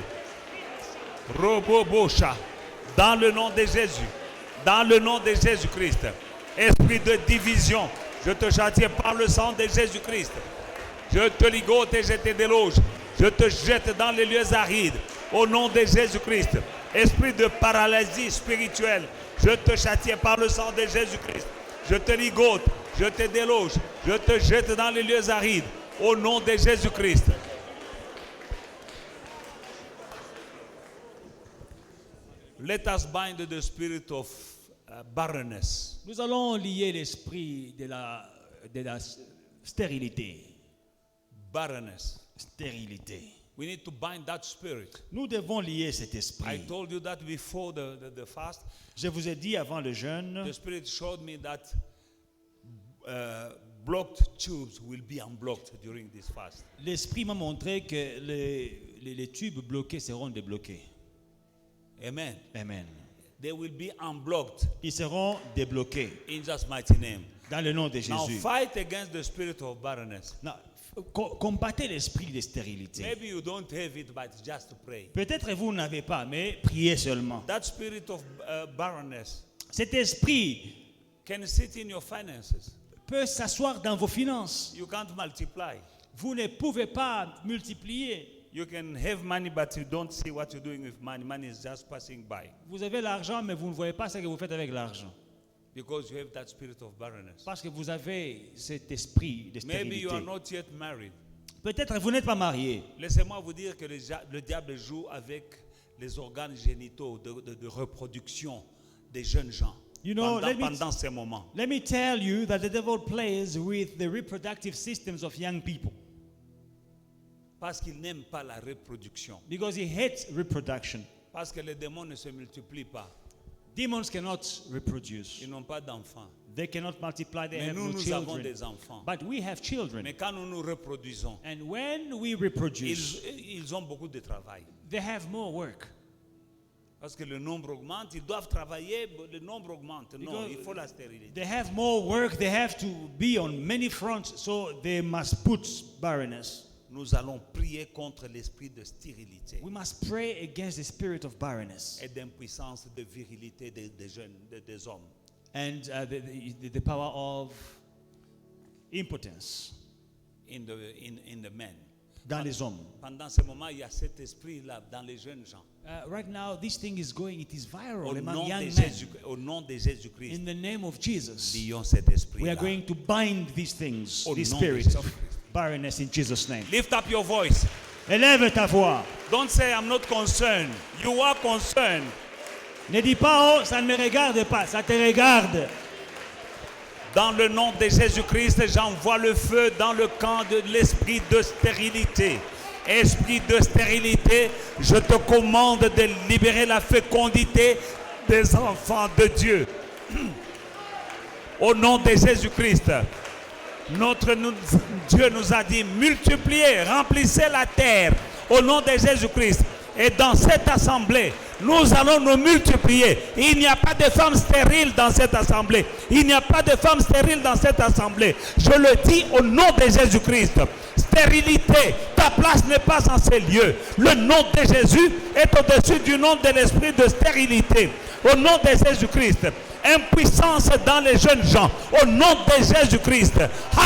B: Robobocha. Dans le nom de Jésus. Dans le nom de Jésus-Christ. Esprit de division. Je te châtie par le sang de Jésus-Christ. Je te ligote et je te déloge. Je te jette dans les lieux arides. Au nom de Jésus-Christ. Esprit de paralysie spirituelle. Je te châtie par le sang de Jésus-Christ. Je te ligote. Je te déloge. Je te jette dans les lieux arides. Au nom de Jésus-Christ. Let us bind the spirit of barrenness.
C: Nous allons lier l'esprit de la stérilité.
B: Barrenness.
C: Stérilité.
B: We need to bind that spirit.
C: Nous devons lier cet
B: I
C: esprit.
B: told you that before the fast.
C: Je vous ai dit avant le jeûne,
B: The Spirit showed me that blocked tubes will be unblocked during this fast.
C: l'esprit m'a montré que les tubes bloqués seront débloqués.
B: Amen.
C: Amen.
B: They will be unblocked
C: Ils seront débloqués
B: in Jesus' mighty name.
C: dans le nom de
B: Now
C: Jésus.
B: fight against the spirit of barrenness.
C: Non, combattez l'esprit de stérilité.
B: Maybe you don't have it, but just pray.
C: Peut-être vous n'avez pas, mais priez seulement.
B: That spirit of barrenness
C: Cet esprit
B: can sit in your finances.
C: peut s'asseoir dans vos finances.
B: You can't multiply.
C: Vous ne pouvez pas multiplier.
B: You can have money, but you don't see what you're doing with money. Money is just passing by
C: Vous avez l'argent, mais vous ne voyez pas ce que vous faites avec l'argent.
B: because you have that spirit of barrenness.
C: Parce que vous avez cet esprit de
B: Maybe you
C: stérilité.
B: are not yet married.
C: Peut-être vous n'êtes pas marié.
B: Laissez-moi vous dire que le diable joue avec les organes génitaux de reproduction des jeunes gens
C: You know,
B: pendant ces moments.
C: Let me tell you that the devil plays with the reproductive systems of young people
B: Parce qu'il n'aime pas la reproduction.
C: because he hates reproduction.
B: Parce que les démons ne se multiplient pas.
C: Demons cannot reproduce.
B: Ils n'ont pas d'enfants.
C: They cannot multiply. They
B: Mais
C: have
B: nous,
C: no
B: nous avons
C: children.
B: des enfants.
C: But we have children.
B: Mais quand nous nous reproduisons,
C: And when we reproduce,
B: ils ont beaucoup de travail.
C: they have more work.
B: Parce que le nombre augmente, ils doivent travailler, le nombre augmente. Non,
C: Because
B: il faut la stérilité.
C: They have more work. They have to be on many fronts, so they must put barrenness.
B: Nous allons prier contre l'esprit de stérilité
C: We must pray against the spirit of barrenness
B: et d'impuissance, de virilité des jeunes, des hommes.
C: and the power of impotence
B: In the men.
C: dans les hommes.
B: Pendant ce moment, il y a cet esprit-là dans les jeunes gens.
C: Right now, this thing is going. It is viral
B: Au
C: among
B: nom,
C: young
B: de
C: men.
B: Jésus, au nom de Jésus-Christ,
C: In the name of Jesus,
B: lions cet
C: we are
B: esprit-là.
C: going to bind these things,
B: Au
C: these
B: nom de
C: spirits of
B: Jésus-Christ.
C: barrenness in Jesus' name.
B: Lift up your voice.
C: Élève ta voix.
B: Don't say I'm not concerned. You are concerned.
C: Ne dis pas, oh, ça ne me regarde pas, ça te regarde.
B: Dans le nom de Jésus-Christ, j'envoie le feu dans le camp de l'esprit de stérilité. Esprit de stérilité, je te commande de libérer la fécondité des enfants de Dieu. Au nom de Jésus-Christ, notre Dieu nous a dit multipliez, remplissez la terre. Au nom de Jésus-Christ. Et dans cette assemblée, Nous allons nous multiplier. Il n'y a pas de femmes stériles dans cette assemblée. Il n'y a pas de femmes stériles dans cette assemblée. Je le dis au nom de Jésus-Christ. Stérilité, ta place n'est pas en ces lieux. Le nom de Jésus est au-dessus du nom de l'esprit de stérilité. Au nom de Jésus-Christ. Impuissance dans les jeunes gens. Au nom de Jésus-Christ.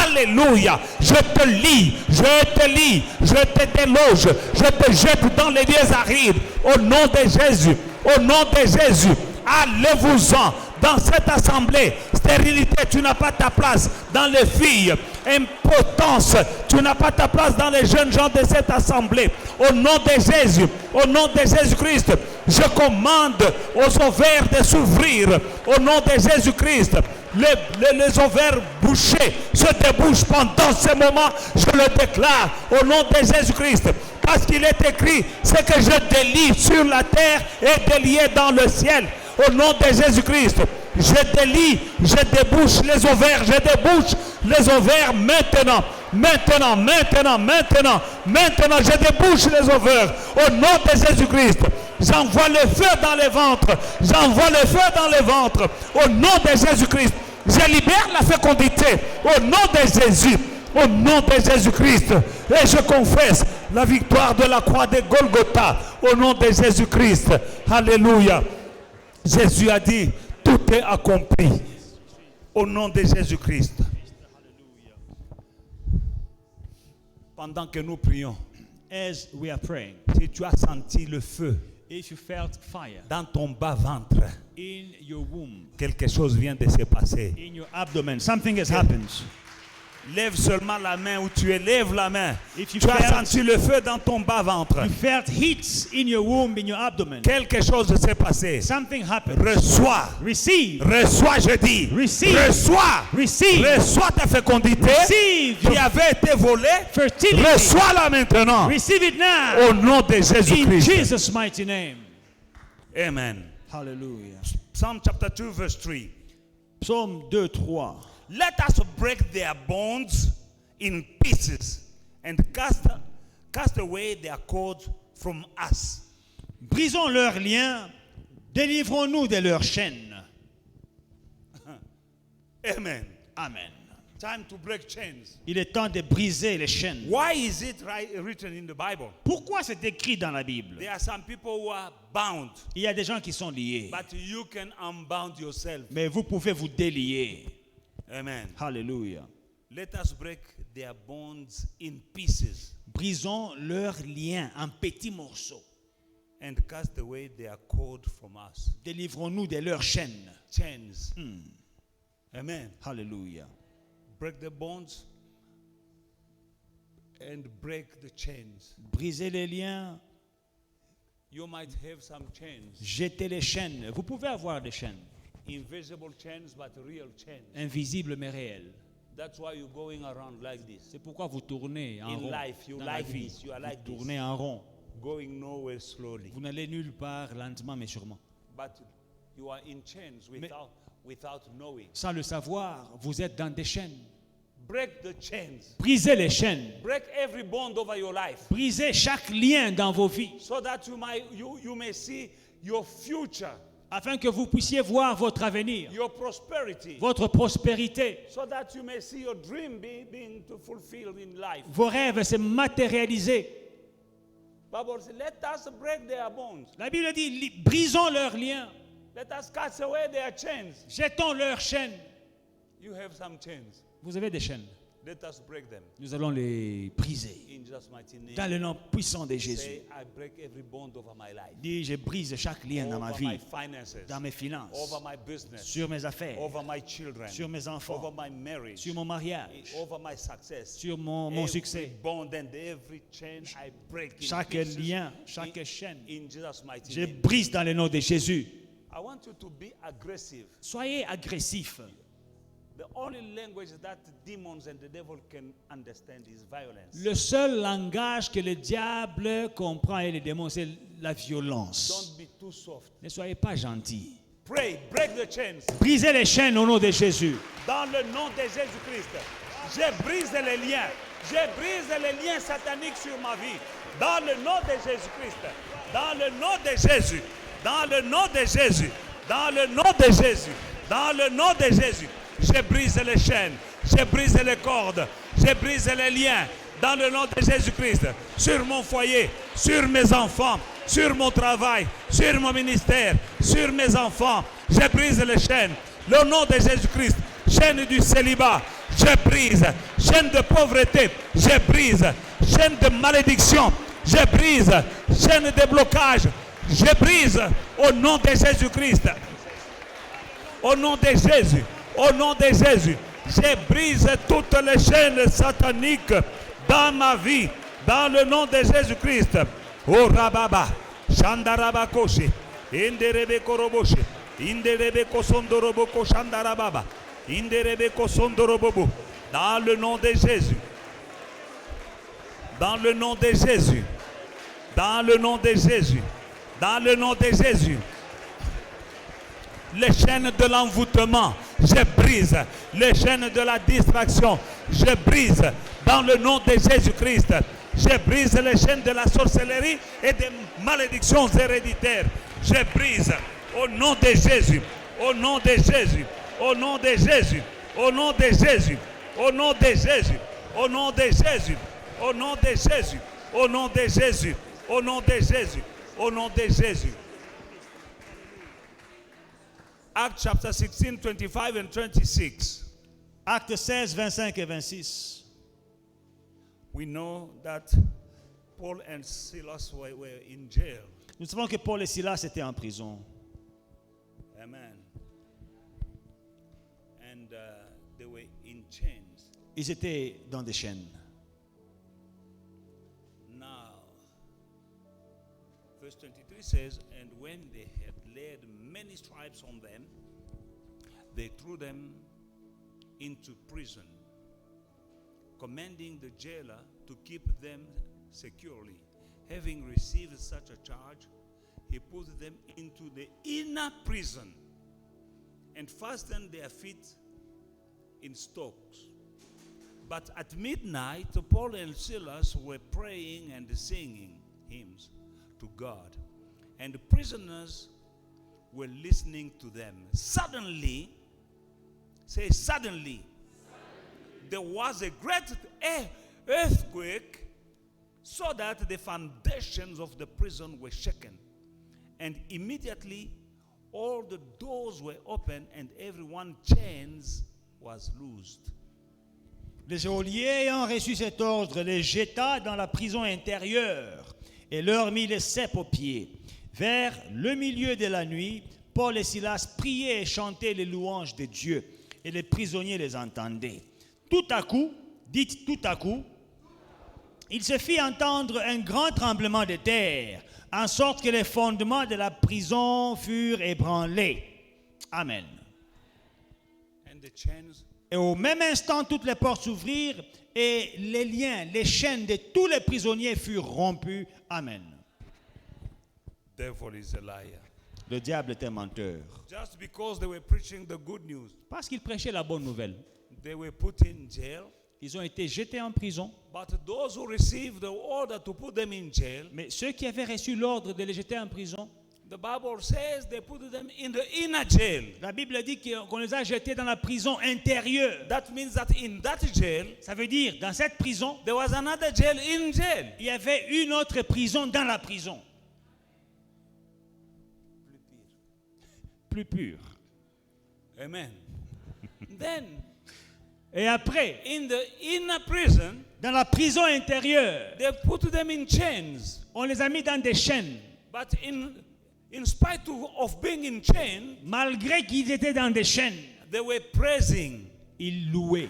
B: Alléluia. Je te lis, je te déloge, je te jette dans les lieux arides. Au nom de Jésus. Au nom de Jésus. Allez-vous-en dans cette assemblée. Stérilité, tu n'as pas ta place dans les filles. Impotence, tu n'as pas ta place dans les jeunes gens de cette assemblée. Au nom de Jésus, au nom de Jésus-Christ, je commande aux ovaires de s'ouvrir. Au nom de Jésus-Christ, les ovaires bouchés se débouchent pendant ce moment. Je le déclare au nom de Jésus-Christ. Parce qu'il est écrit, c'est que je délie sur la terre et délié dans le ciel. Au nom de Jésus-Christ, je délie, je débouche les ovaires, je débouche les ovaires maintenant, je débouche les ovaires. Au nom de Jésus-Christ, j'envoie le feu dans les ventres, au nom de Jésus-Christ, je libère la fécondité, au nom de Jésus. Au nom de Jésus-Christ, et je confesse la victoire de la croix de Golgotha, au nom de Jésus-Christ. Alléluia. Jésus a dit, tout est accompli. Au nom de Jésus-Christ. Pendant que nous prions,
C: As we are praying,
B: si tu as senti le feu
C: if you felt fire
B: dans ton bas-ventre,
C: in your womb,
B: quelque chose vient de se passer.
C: in your abdomen, something has happened.
B: Lève seulement la main où tu es. Lève la main.
C: If you
B: Tu as
C: felt-
B: senti le feu dans ton bas-ventre.
C: You felt heat in your womb, in your abdomen.
B: Quelque chose s'est passé.
C: Something happened.
B: Reçois.
C: Receive.
B: Reçois, je dis.
C: Receive.
B: Reçois.
C: Receive.
B: Reçois ta fécondité
C: Receive
B: qui
C: your
B: avait été volée.
C: fertility.
B: Reçois-la maintenant.
C: Receive it now.
B: Au nom de
C: In
B: Jésus-Christ.
C: Jesus' mighty name.
B: Amen.
C: Hallelujah.
B: Psalm chapter 2 verse 3.
C: Psaume 2, 3.
B: Let us break their bonds in pieces and cast away their cords from us.
C: Brisons leurs liens, délivrons-nous de leurs chaînes.
B: Amen.
C: Amen.
B: Time to break chains.
C: Il est temps de briser les chaînes.
B: Why is it written in the Bible?
C: Pourquoi c'est écrit dans la Bible?
B: There are some people who are bound,
C: Il y a des gens qui sont liés,
B: but you can unbound yourself.
C: mais vous pouvez vous délier.
B: Amen.
C: Hallelujah.
B: Let us break their bonds in pieces
C: Brisons leurs liens en petits morceaux.
B: and cast away their cord from us.
C: Délivrons-nous de leurs chaînes.
B: Chains. Amen.
C: Hallelujah.
B: Break the bonds and break the chains.
C: Briser les liens,
B: You might have some chains,
C: jeter les chaînes. Vous pouvez avoir des chaînes,
B: invisible chains, but real chains.
C: invisibles mais réelles.
B: That's why you're going around like this.
C: C'est pourquoi vous tournez en
B: In
C: rond.
B: life, you
C: Dans
B: like
C: la vie,
B: this, you are
C: vous
B: like this.
C: tournez en rond.
B: Going nowhere slowly.
C: Vous n'allez nulle part lentement mais sûrement.
B: But you are in chains without knowing.
C: Sans le savoir, vous êtes dans des chaînes.
B: Break the chains.
C: Brisez les chaînes.
B: Break every bond over your life
C: Brisez chaque lien dans vos vies
B: so that you may see your future,
C: afin que vous puissiez voir votre avenir,
B: your prosperity,
C: votre prospérité.
B: so that you may see your dream being fulfilled in life.
C: Vos rêves se matérialiser.
B: Bible says, let us break their bonds.
C: La Bible dit, brisons leurs liens,
B: Let us cast away their chains.
C: jetons leurs chaînes.
B: You have some chains.
C: Vous avez des chaînes.
B: Let us break them.
C: Nous allons les briser.
B: In Jesus' mighty name.
C: Dans le nom puissant de Jésus.
B: Say, I break every bond over my life.
C: Dis, je brise chaque lien dans ma
B: Over my
C: vie,
B: finances.
C: dans mes finances,
B: Over my business.
C: sur mes affaires,
B: Over my children.
C: sur mes
B: Over
C: enfants,
B: my marriage.
C: sur mon mariage,
B: Over my success.
C: sur mon
B: Every
C: succès.
B: bond and every chain I break in
C: Chaque
B: pieces
C: lien, chaque chaîne,
B: in Jesus' mighty
C: je
B: name.
C: brise dans le nom de Jésus.
B: I want you to be aggressive.
C: Soyez agressifs.
B: The only language that demons and the devil can understand is violence.
C: Le seul langage que le diable comprend et les démons, c'est la violence.
B: Don't be too soft.
C: Ne soyez pas gentils.
B: Pray, break the chains.
C: Brisez les chaînes au nom de Jésus.
B: Dans le nom de Jésus-Christ, je brise les liens. Je brise les liens sataniques sur ma vie. Dans le nom de Jésus-Christ. Dans le nom de Jésus. Dans le nom de Jésus. Dans le nom de Jésus. Dans le nom de Jésus. Je brise les chaînes. Je brise les cordes. Je brise les liens. Dans le nom de Jésus-Christ. Sur mon foyer. Sur mes enfants. Sur mon travail. Sur mon ministère. Sur mes enfants. Je brise les chaînes. Le nom de Jésus-Christ. Chaîne du célibat. Je brise. Chaîne de pauvreté. Je brise. Chaîne de malédiction. Je brise. Chaîne de blocage. Je brise au nom de Jésus-Christ. Au nom de Jésus. Au nom de Jésus. Je brise toutes les chaînes sataniques dans ma vie. Dans le nom de Jésus-Christ. Oh Rababa. Shandaraba Koshi. Inderebe Koroboshi. Inderebe Kosondoroboko Shandarababa. Inderebe Kosondorobobo. Dans le nom de Jésus. Dans le nom de Jésus. Dans le nom de Jésus. Dans le nom de Jésus. Les chaînes de l'envoûtement, je brise. Les chaînes de la distraction, je brise. Dans le nom de Jésus-Christ, je brise les chaînes de la sorcellerie et des malédictions héréditaires. Je brise au nom de Jésus. Au nom de Jésus. Au nom de Jésus. Au nom de Jésus. Au nom de Jésus. Au nom de Jésus. Au nom de Jésus. Au nom de Jésus. Au nom de Jésus. Au nom de Jésus. Acts chapter 16, 25 and 26.
C: Actes 16, 25 et 26.
B: We know that Paul and Silas were in jail.
C: Nous savons que Paul et Silas étaient en prison.
B: Amen. And they were in chains.
C: Ils étaient dans des chaînes.
B: Now, verse 23 says, and when they had laid many stripes on them, they threw them into prison, commanding the jailer to keep them securely. Having received such a charge, he put them into the inner prison and fastened their feet in stocks. But at midnight, Paul and Silas were praying and singing hymns to God, and the prisoners were listening to them. Suddenly, say suddenly, there was a great earthquake, so that the foundations of the prison were shaken. And immediately all the doors were opened and everyone's chains was loosed.
C: Le geôlier ayant reçu cet ordre les jeta dans la prison intérieure et leur mit les ceps aux pieds. Vers le milieu de la nuit, Paul et Silas priaient et chantaient les louanges de Dieu, et les prisonniers les entendaient. Tout à coup, dites tout à coup, il se fit entendre un grand tremblement de terre, en sorte que les fondements de la prison furent ébranlés. Amen.
B: And the chains
C: Et au même instant, toutes les portes s'ouvrirent et les liens, les chaînes de tous les prisonniers furent rompus. Amen.
B: devil is a liar.
C: Le diable est un menteur.
B: Just because they were preaching the good news,
C: Parce qu'ils prêchaient la bonne nouvelle.
B: they were put in jail.
C: Ils ont été jetés en prison.
B: But those who received the order to put them in jail,
C: Mais ceux qui avaient reçu l'ordre de les jeter en prison,
B: the Bible says they put them in the inner jail.
C: la Bible dit qu'on les a jetés dans la prison intérieure.
B: That means that in that jail,
C: Ça veut dire, dans cette prison,
B: there was another jail in jail.
C: il y avait une autre prison dans la prison. Plus pure.
B: Amen. Then,
C: Et après,
B: in the inner prison,
C: dans la prison intérieure,
B: they put them in chains.
C: on les a mis dans des chaînes.
B: But in spite of being in chains,
C: Malgré qu'ils étaient dans des chaînes,
B: they were praising
C: ils louaient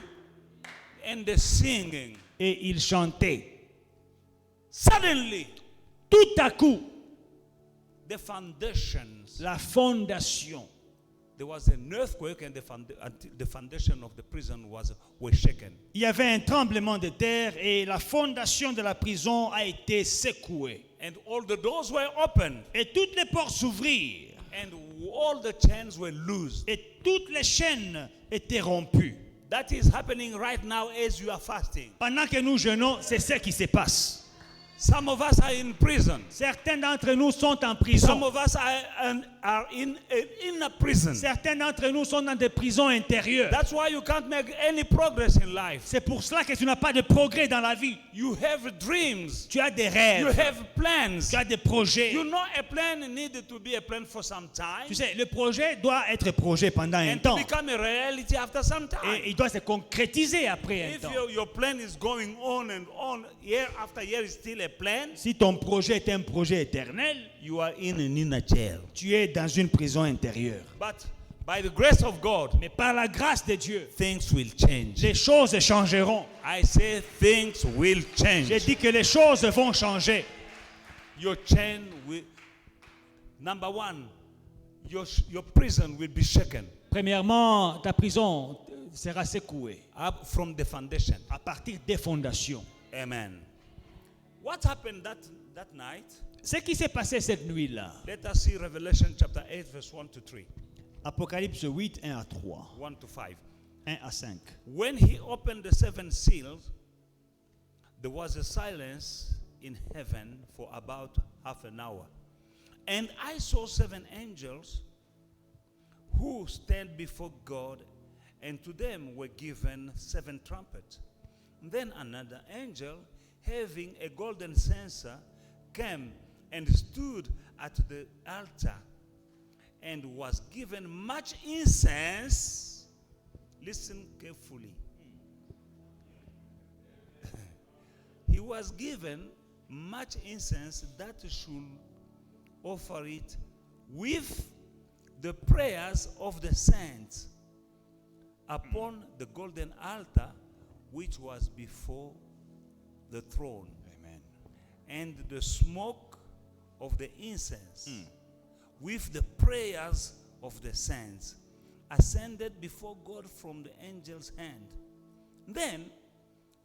B: and singing.
C: et ils chantaient.
B: Suddenly,
C: Tout à coup,
B: the foundations,
C: la fondation,
B: there was an earthquake and the foundation of the prison were shaken.
C: il y avait un tremblement de terre et la fondation de la prison a été secouée.
B: And all the doors were opened
C: Et toutes les portes s'ouvrirent
B: and all the chains were loosed.
C: et toutes les chaînes étaient rompues.
B: That is happening right now as you are fasting.
C: Pendant que nous jeûnons, c'est ce qui se passe.
B: Some of us are in prison.
C: Certains d'entre nous sont en
B: Some
C: prison.
B: of us are in a prison.
C: Certains d'entre nous sont dans des prisons intérieures.
B: That's why you can't make any progress in life.
C: C'est pour cela que tu n'as pas de progrès dans la vie.
B: You have dreams.
C: Tu as des
B: You
C: rêves.
B: have plans.
C: Tu as des projets.
B: You know a plan needed to be a plan for some time.
C: Tu sais, le projet doit être projet pendant un
B: And to
C: temps.
B: become a reality after some time.
C: Et il doit se concrétiser après un
B: If
C: temps.
B: your plan is going on and on, year after year is still a plan,
C: Si ton projet est un projet éternel,
B: you are in an inner jail.
C: tu es dans une prison intérieure.
B: But by the grace of God,
C: Mais par la grâce de Dieu,
B: things will change.
C: les choses changeront.
B: I say things will
C: J'ai
B: change.
C: dit que les choses vont changer.
B: Your chain will, number one, your prison will be shaken
C: Premièrement, ta prison sera secouée
B: up from the foundation.
C: à partir des fondations.
B: Amen. What happened that night?
C: Ce qui s'est passé cette nuit-là,
B: Let us see Revelation chapter 8, verse 1 to 3,
C: Apocalypse 8, 1 à 3,
B: 1 to 5.
C: 1 à 5.
B: When he opened the seven seals, there was a silence in heaven for about half an hour. And I saw seven angels who stand before God, and to them were given seven trumpets. Then another angel, having a golden censer, came and stood at the altar, and was given much incense. Listen carefully. He was given much incense that should offer it with the prayers of the saints upon the golden altar which was before the throne.
C: Amen.
B: And the smoke of the incense with the prayers of the saints ascended before God from the angel's hand. Then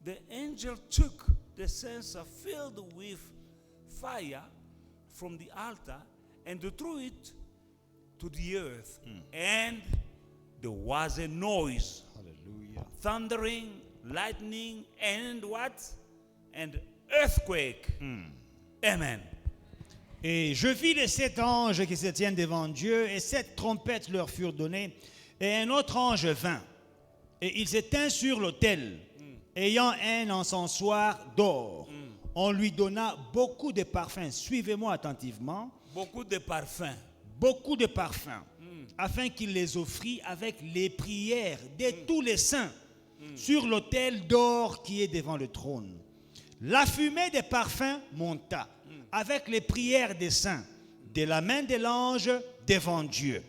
B: the angel took the censer filled with fire from the altar and threw it to the earth. And there was a noise,
C: Alléluia.
B: thundering, lightning, and what? And earthquake. Amen.
C: Et je vis les 7 anges qui se tiennent devant Dieu, et 7 trompettes leur furent données, et un autre ange vint, et il s'éteint sur l'autel, ayant un encensoir d'or. On lui donna beaucoup de parfums. Suivez-moi attentivement.
B: Beaucoup de parfums.
C: Beaucoup de parfums, afin qu'il les offrit avec les prières de tous les saints sur l'autel d'or qui est devant le trône. La fumée des parfums monta avec les prières des saints de la main de l'ange devant Dieu.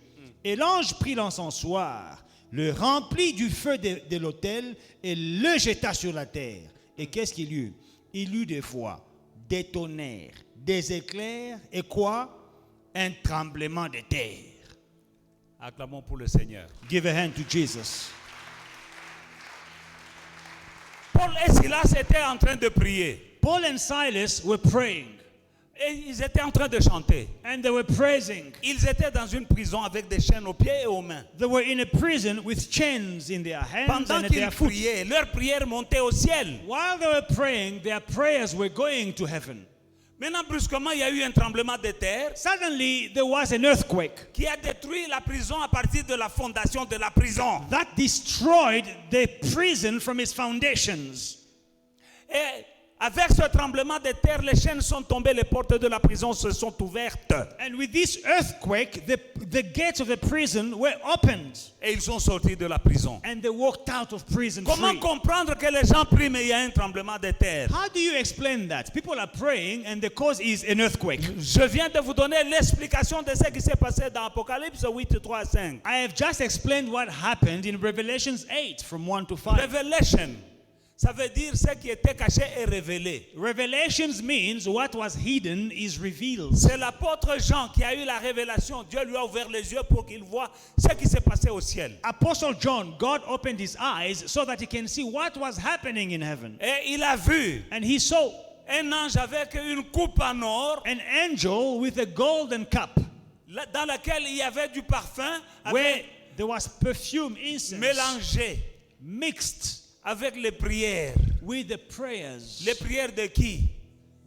C: Et l'ange prit l'encensoir, le remplit du feu de l'autel et le jeta sur la terre. Et qu'est-ce qu'il y eut? Il y eut des voix, des tonnerres, des éclairs et quoi? Un tremblement de terre.
B: Acclamons pour le Seigneur.
C: Give a hand to Jesus.
B: Paul et Silas étaient en train de prier.
C: Paul and Silas were praying,
B: Et ils étaient en train de chanter.
C: and they were praising.
B: Ils étaient dans une prison avec des chaînes aux pieds et aux mains.
C: They were in a prison with chains in their hands
B: Pendant
C: and at
B: qu'ils
C: their feet.
B: priaient, leurs prières montaient au ciel.
C: While they were praying, their prayers were going to heaven.
B: Maintenant, brusquement, il y a eu un tremblement de terre
C: Suddenly, there was an earthquake
B: qui a détruit la prison à partir de la fondation de la prison.
C: that destroyed the prison from its foundations.
B: Et avec ce tremblement de terre, les chaînes sont tombées, les portes de la prison se sont ouvertes.
C: And with this earthquake, the gates of the prison were opened,
B: Et ils sont sortis de la prison.
C: and they walked out of prison
B: Comment
C: free.
B: comprendre que les gens prient mais il y a un tremblement de terre?
C: How do you explain that? People are praying and the cause is an earthquake.
B: Je viens de vous donner l'explication de ce qui s'est passé dans Apocalypse 8, 3 à 5.
C: I have just explained what happened in Revelations 8 from 1 to 5.
B: Revelation, ça veut dire ce qui était caché est révélé.
C: Revelations means what was hidden is revealed.
B: C'est l'apôtre Jean qui a eu la révélation. Dieu lui a ouvert les yeux pour qu'il voie ce qui s'est passé au ciel.
C: Apostle John, God opened his eyes so that he can see what was happening in heaven.
B: Et il a vu
C: And he saw
B: un ange avec une coupe en or
C: an angel with a golden cup
B: dans laquelle il y avait du parfum
C: where there was perfume, incense,
B: mélangé
C: mixed
B: avec les prières.
C: with the prayers.
B: Les prières de qui?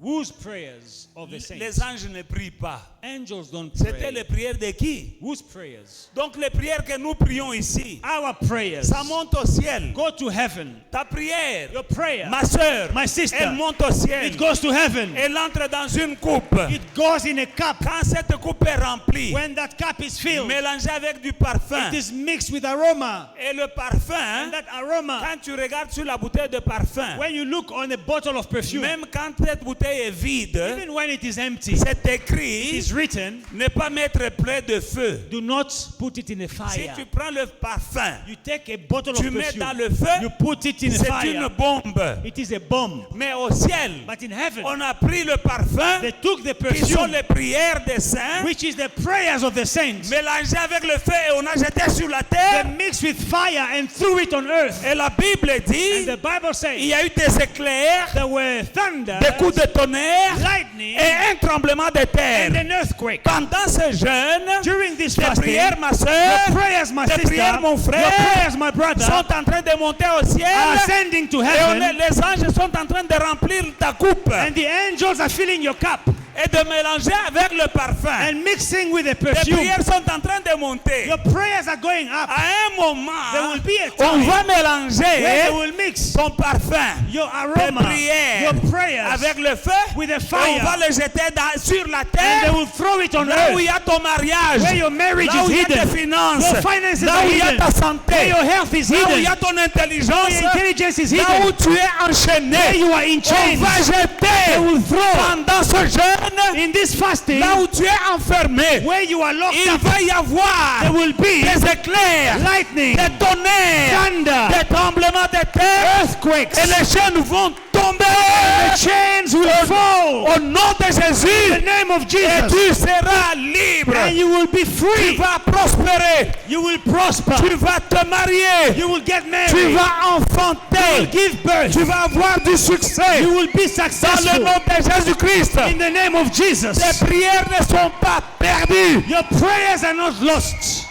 C: Whose prayers of the saints?
B: Les anges ne prient pas.
C: Angels don't
B: C'était
C: pray.
B: les prières de qui?
C: Whose prayers?
B: Donc les prières que nous prions ici,
C: Our prayers.
B: ça monte au ciel.
C: Go to heaven.
B: Ta prière,
C: Your prayer.
B: ma soeur,
C: My sister.
B: elle monte au ciel.
C: It goes to heaven.
B: Elle entre dans une coupe.
C: It goes in a cup.
B: Quand cette coupe est remplie,
C: When that cup is filled,
B: mélangée avec du parfum,
C: it is mixed with aroma.
B: et le parfum,
C: And that aroma,
B: quand tu regardes sur la bouteille de parfum,
C: when you look on a bottle of perfume,
B: même quand cette bouteille est vide,
C: even when it is empty,
B: c'est
C: it
B: écrit
C: is written,
B: ne pas mettre près de feu.
C: do not put it in a
B: Si
C: fire.
B: tu prends le parfum,
C: You take a bottle
B: tu
C: of
B: mets dans
C: perfume,
B: le feu,
C: you put it in a
B: c'est
C: fire.
B: une bombe.
C: It is a bomb.
B: Mais au ciel,
C: But in heaven,
B: on a pris le parfum,
C: they took the
B: qui sont
C: perfume,
B: les prières des saints,
C: which is the prayers of the saints,
B: mélangé avec le feu et on a jeté sur la
C: they
B: terre.
C: mixed with fire and threw it on earth.
B: Et la Bible
C: And
B: dit,
C: the Bible
B: il
C: says
B: y a eu des éclairs,
C: there were thunder,
B: des coups de tonnerre
C: lightning,
B: et un tremblement de terre.
C: and an earthquake.
B: Pendant ce jeûne,
C: During this
B: tes
C: fasting,
B: prières, ma
C: your
B: soeur,
C: prayers, my
B: tes
C: sister,
B: prières, mon
C: your
B: frère,
C: prayers, my brother,
B: sont en train de monter au ciel.
C: are ascending to
B: Et
C: heaven,
B: les anges sont en train de remplir ta coupe
C: and the angels are filling your cup
B: et de mélanger avec le parfum.
C: and mixing with the
B: Les
C: perfume.
B: prières sont en train de monter.
C: Your prayers are going up.
B: À un
C: There
B: moment,
C: will be a
B: on
C: time
B: va
C: where
B: mélanger
C: they will mix
B: ton parfum,
C: your
B: tes
C: aroma,
B: prières
C: your prayers,
B: avec le feu.
C: with the
B: Et
C: fire,
B: on va le jeter sur la
C: and they
B: terre,
C: will throw it on
B: là où il y
C: earth,
B: a ton mariage,
C: where your marriage
B: là où
C: is
B: il y a tes
C: hidden,
B: finances,
C: your finances
B: là
C: are
B: où il y a
C: hidden,
B: ta
C: where
B: santé,
C: your health is
B: là où il y
C: hidden,
B: a ton
C: where
B: intelligence,
C: your intelligence is
B: là où
C: hidden,
B: tu es enchaîné.
C: where you are in
B: On
C: chains.
B: va jeter
C: They will throw
B: pendant ce jeûne,
C: in this fasting,
B: là où tu es enfermé,
C: where you are locked
B: il
C: up.
B: va y avoir
C: There will be
B: des éclairs,
C: lightning,
B: des tonnerres,
C: thunder,
B: des tremblements de terre,
C: earthquakes,
B: et les chaînes vont tomber.
C: the chains will fall.
B: Au nom de
C: In the
B: Jésus,
C: name of
B: et
C: Jesus,
B: tu seras libre.
C: and you will be
B: Tu
C: free.
B: vas prospérer.
C: You will prosper.
B: Tu vas te marier.
C: You will get
B: Tu
C: married.
B: vas
C: You will
B: enfanter.
C: give birth.
B: Tu vas avoir du succès.
C: You will be
B: Dans le
C: successful.
B: nom de Jésus-Christ.
C: In the name of Jesus.
B: Tes prières ne sont pas perdues.
C: Your prayers are not lost.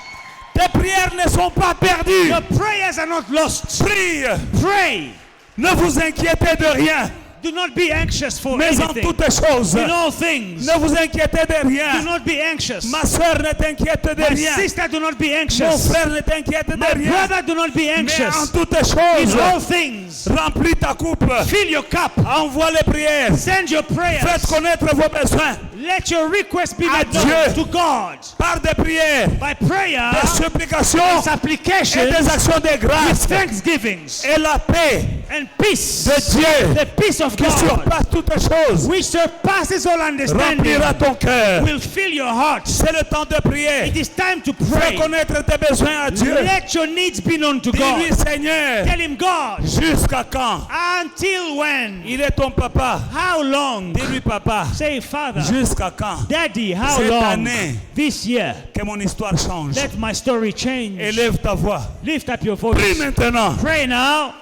B: Tes prières ne sont pas perdues.
C: Your prayers are not lost.
B: Prie.
C: Pray.
B: Ne vous inquiétez de rien.
C: Do not be anxious for
B: Mais en
C: anything.
B: toutes choses,
C: In all things,
B: ne vous inquiétez de
C: do
B: rien.
C: not be anxious.
B: Ma soeur, ne t'inquiète de
C: My
B: rien.
C: sister, do not be
B: Mon
C: anxious.
B: frère, ne t'inquiète de
C: My
B: rien.
C: brother, do not be
B: Mais en
C: anxious.
B: toutes
C: In
B: choses,
C: all things,
B: remplis ta coupe.
C: fill your cup.
B: Envoie les prières.
C: Send your prayers.
B: Faites connaître vos besoins
C: Let your requests be
B: À
C: made known
B: Dieu.
C: to God
B: par des prières,
C: by prayer,
B: des supplications
C: supplications,
B: et des actions de
C: with
B: grâce.
C: thanksgivings,
B: Et la paix
C: and peace.
B: de Dieu
C: The peace of
B: qui
C: God,
B: surpasse toutes choses
C: which surpasses all understanding,
B: remplira ton cœur.
C: will fill your heart.
B: C'est le temps de prier.
C: It is time to
B: Fais
C: pray.
B: connaître tes besoins à Dieu.
C: Let your needs be known to
B: Dis-lui,
C: God.
B: Seigneur,
C: Tell him, God,
B: jusqu'à quand?
C: until when?
B: Il est ton papa.
C: How long?
B: Dis-lui, papa,
C: Say, Father,
B: jusqu'à quand?
C: Daddy, how
B: Cette
C: long?
B: année.
C: This year,
B: Que mon histoire change.
C: let my story change.
B: Élève ta voix.
C: Lift up your
B: Prie
C: voice.
B: maintenant.
C: Pray now.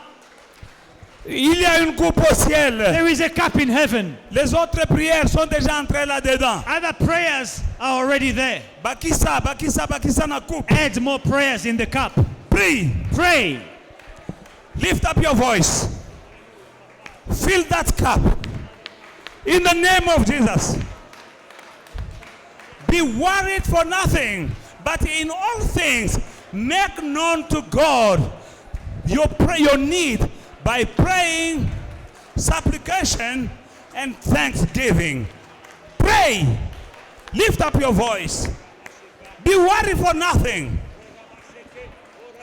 B: Il y a une coupe au ciel.
C: There is a cup in heaven.
B: Les autres prières sont déjà entrées là-dedans.
C: Other prayers are already there.
B: Bakissa, Bakissa, Bakissa na coupe.
C: Add more prayers in the cup.
B: Prie.
C: Pray.
B: Lift up your voice. Fill that cup. In the name of Jesus. Be worried for nothing, but in all things make known to God your need by praying, supplication, and thanksgiving. Pray. Lift up your voice. Be worried for nothing.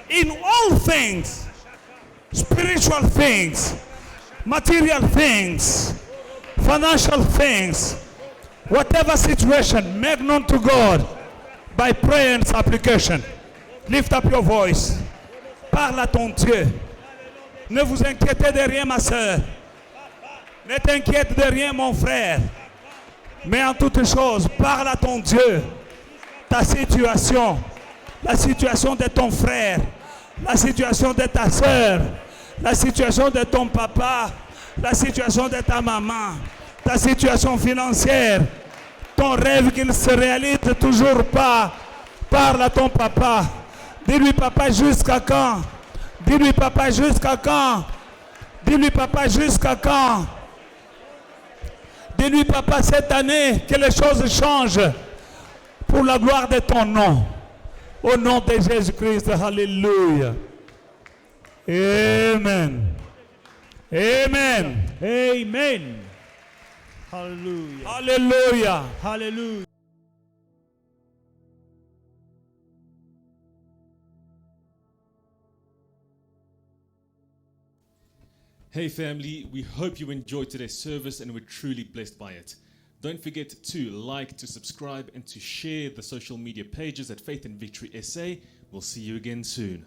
B: In all things, spiritual things, material things, financial things, whatever situation, make known to God by prayer and supplication. Lift up your voice. Parle à ton Dieu. Ne vous inquiétez de rien, ma soeur. Ne t'inquiète de rien, mon frère. Mais en toutes choses, parle à ton Dieu. Ta situation, la situation de ton frère, la situation de ta soeur, la situation de ton papa, la situation de ta maman, ta situation financière, ton rêve qu'il ne se réalise toujours pas. Parle à ton papa. Dis-lui, papa, jusqu'à quand? Dis-lui, papa, jusqu'à quand? Dis-lui, papa, jusqu'à quand? Dis-lui, papa, cette année, que les choses changent pour la gloire de ton nom. Au nom de Jésus-Christ, alléluia. Amen. Amen.
C: Amen. Hallelujah.
B: Alléluia.
C: Hallelujah.
D: Hey family, we hope you enjoyed today's service and were truly blessed by it. Don't forget to like, to subscribe, and to share the social media pages at Faith and Victory SA. We'll see you again soon.